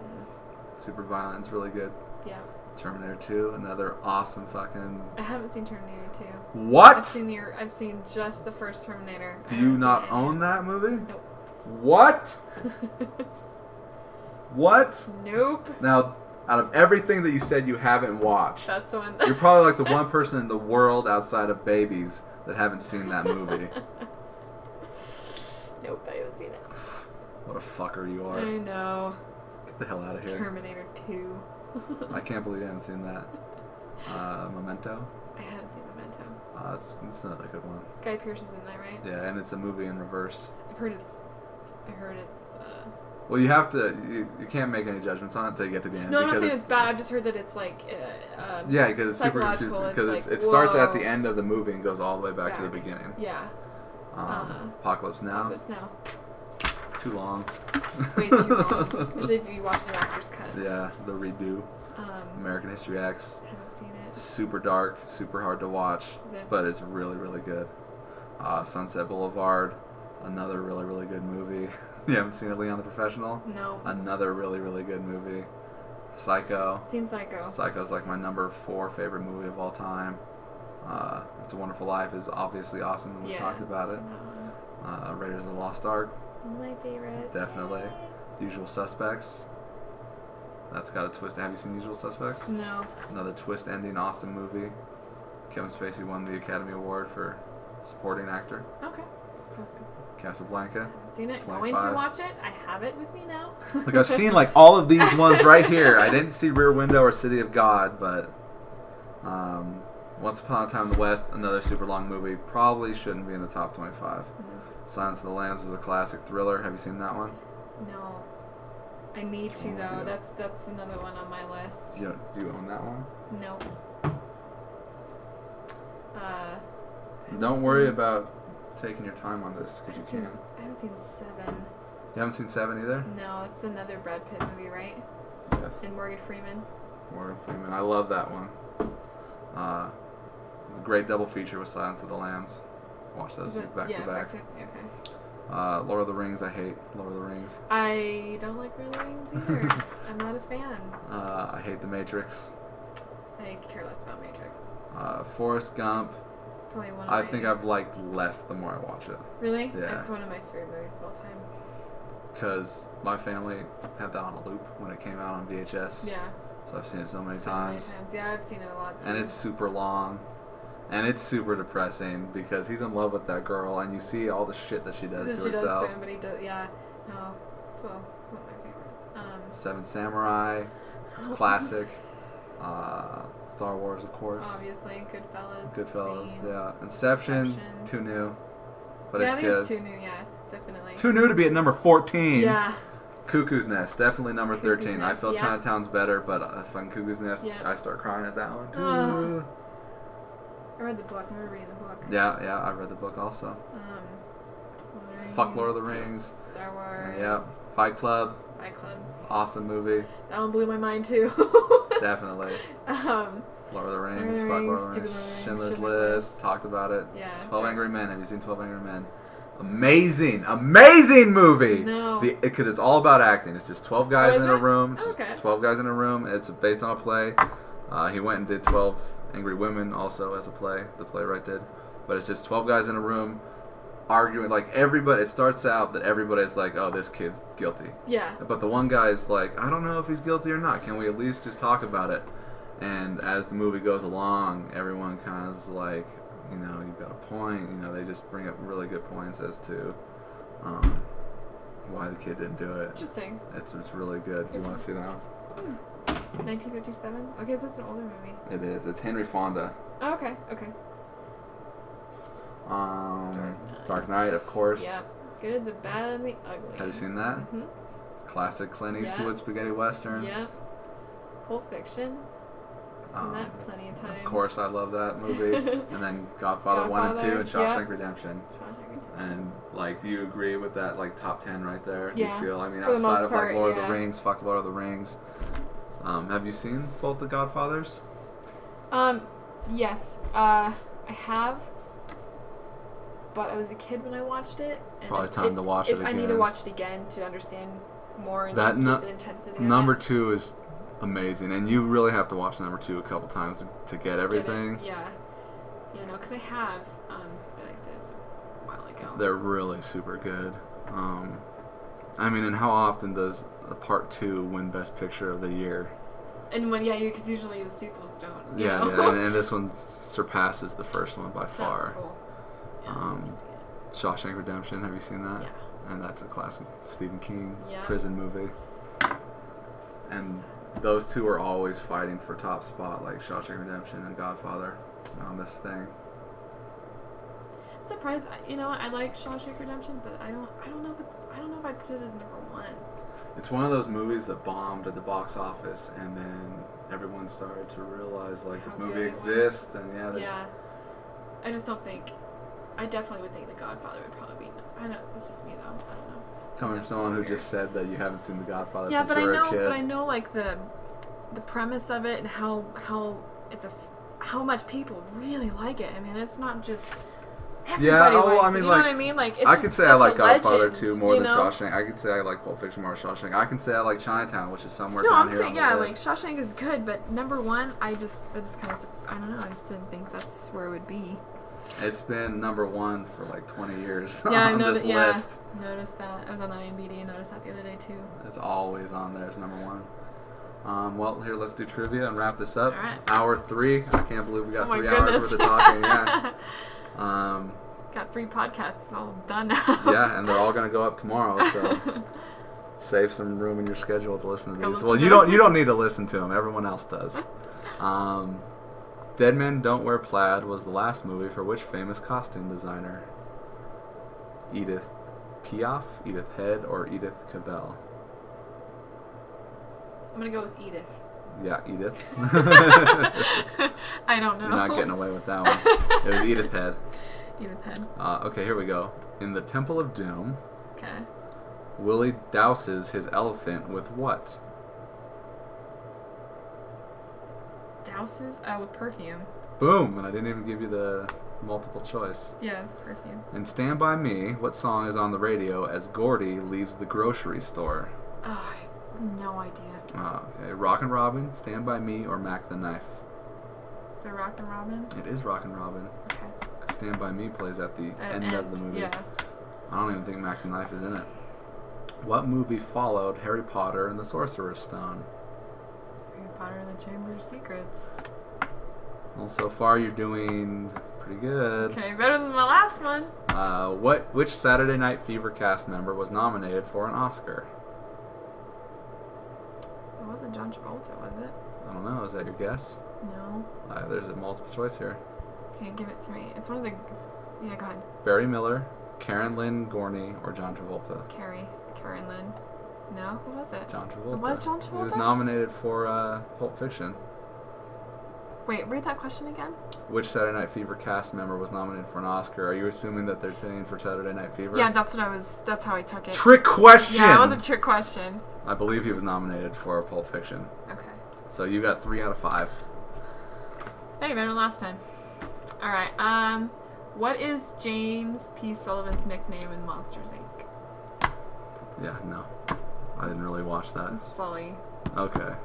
Super violent. It's really good. Yeah. Terminator 2, another awesome fucking. I haven't seen Terminator 2. What? I've seen just the first Terminator. Do you not own that movie? Nope. What? What? Nope. Now, out of everything that you said you haven't watched, That's the one. you're probably like the one person in the world outside of babies that haven't seen that movie. Nope, I haven't seen it. What a fucker you are. I know. Get the hell out of here. Terminator 2. I can't believe you haven't seen that. Memento. I haven't seen Memento. It's another good one. Guy Pearce is in that, right? Yeah, and it's a movie in reverse. I heard it's. Well, you have to. You can't make any judgments on it until you get to the end. No, I'm not because saying it's bad. I've just heard that it's like. Yeah, because it's super confusing. Psychological. Because It's it starts at whoa. the end of the movie and goes all the way back to the beginning. Yeah. Apocalypse Now. Apocalypse Now. Too long. Way too long. Especially if you watch the director's cut. Yeah, the redo. American History X. Haven't seen it. Super dark, super hard to watch, Is it? but it's really good. Sunset Boulevard, another really good movie. You haven't seen it, Leon the Professional? No. Another really good movie. Psycho. Seen Psycho. Psycho's like my number 4 favorite movie of all time. It's a Wonderful Life is obviously awesome, and we talked about it. Raiders of the Lost Ark. My favorite. Definitely. Usual Suspects. That's got a twist. Have you seen Usual Suspects? No. Another twist ending, awesome movie. Kevin Spacey won the Academy Award for supporting actor. Okay. That's good. Casablanca. Haven't seen it. 25. Going to watch it. I have it with me now. Look, I've seen like all of these ones right here. I didn't see Rear Window or City of God, but Once Upon a Time in the West, another super long movie. Probably shouldn't be in the top 25. Silence of the Lambs is a classic thriller. Have you seen that one? No. I need to though. That's another one on my list. Do you own that one? No. Don't worry about taking your time on this because you can. I haven't seen 7. You haven't seen 7 either? No, it's another Brad Pitt movie, right? Yes. And Morgan Freeman. Morgan Freeman. I love that one. The great double feature with Silence of the Lambs. Watch those back to back. Okay. Lord of the Rings. I hate Lord of the Rings. I don't like Lord of the Rings either. I'm not a fan. I hate The Matrix. I care less about Matrix. Forrest Gump. It's probably one of I my... think I've liked less the more I watch it. Really? Yeah. It's one of my favorite movies of all time. Because my family had that on a loop when it came out on VHS. Yeah. So I've seen it so many So times. many times. Yeah, I've seen it a lot too. And it's super long. And it's super depressing because he's in love with that girl and you see all the shit that she does to herself. Does to him, but he does, yeah. No, it's still one of my favorites. Seven Samurai. It's classic. Star Wars, of course. Obviously, Goodfellas. Goodfellas, Scene. yeah. Inception, too new. But it's I think good. it's too new, yeah, definitely. Too new to be at number 14. Yeah. Cuckoo's Nest, definitely number Cuckoo's 13. I Nest, feel yeah. Chinatown's better, but fucking Cuckoo's Nest, Yeah. I start crying at that one. I read the book. I remember reading the book. Yeah, I read the book also. Fuck Lord of the Rings. Star Wars. Yeah. Fight Club. Fight Club. Awesome movie. That one blew my mind too. Definitely. Lord of the Rings. Lord of the Fuck Lord Rings, of the Stupid Rings. Lord of the Schindler's Rings, List. Schindler's Talked about it. Yeah. 12 Angry Men. Have you seen 12 Angry Men? Amazing movie. No. Because it's all about acting. It's just 12 guys is in a it? room. It's just Okay. 12 guys in a room. It's based on a play. He went and did 12 Angry Women also as a play. The playwright did. But it's just 12 guys in a room arguing. Like everybody, it starts out that everybody's like, oh, this kid's guilty. Yeah. But the one guy's like, I don't know if he's guilty or not. Can we at least just talk about it? And as the movie goes along, everyone kind of is like, you know, you've got a point. You know, they just bring up really good points as to why the kid didn't do it. Interesting. It's really good. Do you want to see that one? 1957? Okay, so it's an older movie. It is. It's Henry Fonda. Oh, okay. Dark Knight, of course. Yep. Good, the bad, and the ugly. Have you seen that? Mm-hmm. Classic Clint Eastwood spaghetti western. Yep. Pulp Fiction. Seen that plenty of times. Of course, I love that movie. And then Godfather 1 and 2 and Shawshank Redemption. And, like, do you agree with that, like, top 10 right there? Do you feel, I mean, for outside of, like, Lord yeah. of the Rings, fuck Lord of the Rings. Have you seen both the Godfathers? Yes. I have. But I was a kid when I watched it. And probably time to watch it again. I need to watch it again to understand more and that the intensity of number it. 2 is amazing. And you really have to watch number 2 a couple times to get everything. Yeah. You know, because I have, but like I said, it was a while ago. They're really super good. I mean, and how often does a part 2 win Best Picture of the Year? And when, because usually the sequels don't. Yeah, and this one surpasses the first one by far. That's cool. Yeah, Shawshank Redemption, have you seen that? Yeah. And that's a classic Stephen King Yeah. prison movie. And those two are always fighting for top spot, like Shawshank Redemption and Godfather on this thing. Surprised, I like Shawshank Redemption, but I don't know if I'd put it as number 1. It's one of those movies that bombed at the box office, and then everyone started to realize like this movie exists, and I just don't think. I definitely would think The Godfather would probably be. I know that's just me though. I don't know. Coming from someone who just said that you haven't seen The Godfather Yeah, since but you were I know, a kid. but I know like the premise of it and how how much people really like it. I mean, it's not just. Everybody likes it. You know what I mean? Like, it's I could say I like Godfather legend, 2 more than Shawshank. I could say I like Pulp Fiction more than Shawshank. I can say I like Chinatown, which is somewhere down here on the like list. Shawshank is good, but number 1, I just kind of, I don't know, I just didn't think that's where it would be. It's been number 1 for like 20 years on this list. I noticed that. I was on IMDb and noticed that the other day too. It's always on there as number 1. Well, here, let's do trivia and wrap this up. All right. Hour 3. I can't believe we got 3 goodness. hours worth of talking. Yeah. Got 3 podcasts all done now. Yeah, and they're all going to go up tomorrow, so save some room in your schedule to listen to these. Well, you don't need to listen to them. Everyone else does. Dead Men Don't Wear Plaid was the last movie for which famous costume designer? Edith Piaf, Edith Head, or Edith Cavell? I'm going to go with Edith. Yeah, Edith. I don't know. You're not getting away with that one. It was Edith Head. Edith Head. Okay, here we go. In the Temple of Doom, okay, Willie douses his elephant with what? Douses? With perfume. Boom! And I didn't even give you the multiple choice. Yeah, it's perfume. In Stand By Me, what song is on the radio as Gordy leaves the grocery store? Oh, I have no idea. Okay. Rockin' Robin, Stand By Me, or Mac the Knife? The Rockin' Robin? It is Rockin' Robin. Okay. Stand By Me plays at the end of the movie. Yeah. I don't even think Mac the Knife is in it. What movie followed Harry Potter and the Sorcerer's Stone? Harry Potter and the Chamber of Secrets. Well, so far you're doing pretty good. Okay, better than my last one. Which Saturday Night Fever cast member was nominated for an Oscar? It wasn't John Travolta, was it? I don't know. Is that your guess? No. There's a multiple choice here. Okay, give it to me. It's one of the... Yeah, go ahead. Barry Miller, Karen Lynn Gorney, or John Travolta? Karen Lynn. No? Who was it? John Travolta. It was John Travolta? He was nominated for Pulp Fiction. Wait, read that question again? Which Saturday Night Fever cast member was nominated for an Oscar? Are you assuming that they're saying for Saturday Night Fever? Yeah, that's how I took it. Trick question! Yeah, it was a trick question. I believe he was nominated for Pulp Fiction. Okay. So you got 3 out of 5. Hey, better than last time. Alright, what is James P. Sullivan's nickname in Monsters, Inc.? Yeah, no. I didn't really watch that. Sully. Okay.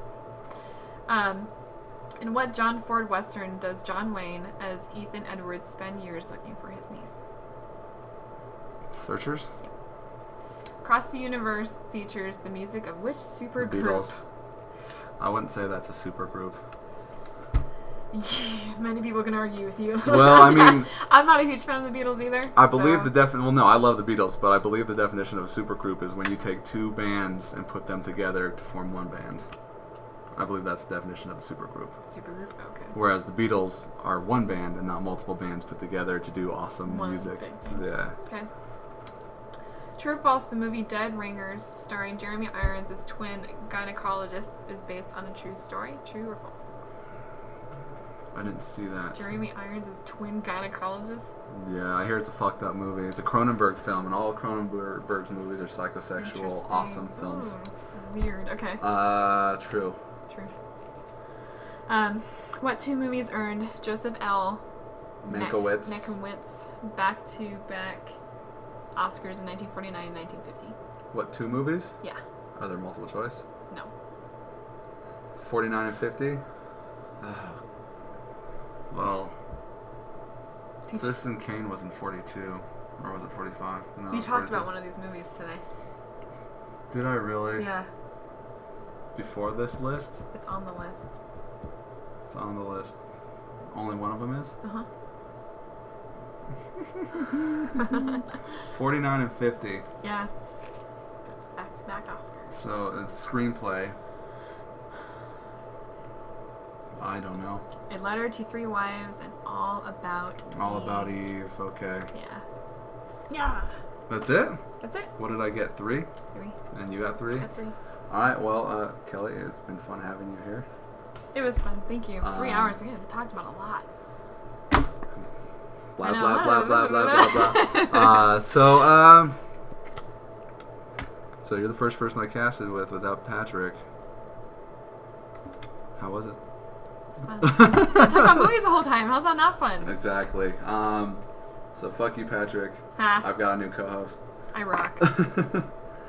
In what John Ford Western does John Wayne as Ethan Edwards spend years looking for his niece? Searchers? Yep. Across the Universe features the music of which supergroup? The Beatles. I wouldn't say that's a supergroup. Many people can argue with you. Well, I mean, I'm not a huge fan of the Beatles either. I believe well, no, I love the Beatles, but I believe the definition of a supergroup is when you take two bands and put them together to form one band. I believe that's the definition of a supergroup. Supergroup, okay. Whereas the Beatles are one band and not multiple bands put together to do awesome music. Yeah. Okay. True or false, the movie Dead Ringers, starring Jeremy Irons as twin gynecologists, is based on a true story? True or false? I didn't see that. Jeremy Irons as twin gynecologists? Yeah, I hear it's a fucked up movie. It's a Cronenberg film, and all of Cronenberg's movies are psychosexual, awesome films. Weird, okay. True. True. What two movies earned Joseph L. Mankiewicz back-to-back Oscars in 1949 and 1950? What, two movies? Yeah. Are there multiple choice? No. 49 and 50? Well, Citizen Kane was in 42, or was it 45? No, you talked about one of these movies today. Did I really? Yeah. Before this list? It's on the list. It's on the list. Only one of them is? Uh-huh. 49 and 50. Yeah. Back-to-back Oscars. So, it's screenplay. I don't know. A Letter to Three Wives and All About Eve. All About Eve, okay. Yeah. Yeah. That's it? That's it. What did I get? 3? 3. And you got 3? Got 3. Alright, well, Kelly, it's been fun having you here. It was fun, thank you. 3 hours, we had talked about a lot. Blah, blah, blah, blah, blah, blah, blah. So you're the first person I casted without Patrick. How was it? It's fun. I talked about movies the whole time. How's that not fun? Exactly. So fuck you, Patrick. Ha. I've got a new co-host. I rock.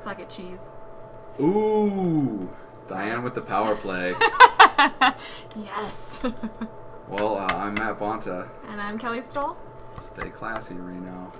Suck at cheese. Ooh, Diane with the power play. Yes. Well, I'm Matt Bonta. And I'm Kelly Stoll. Stay classy, Reno.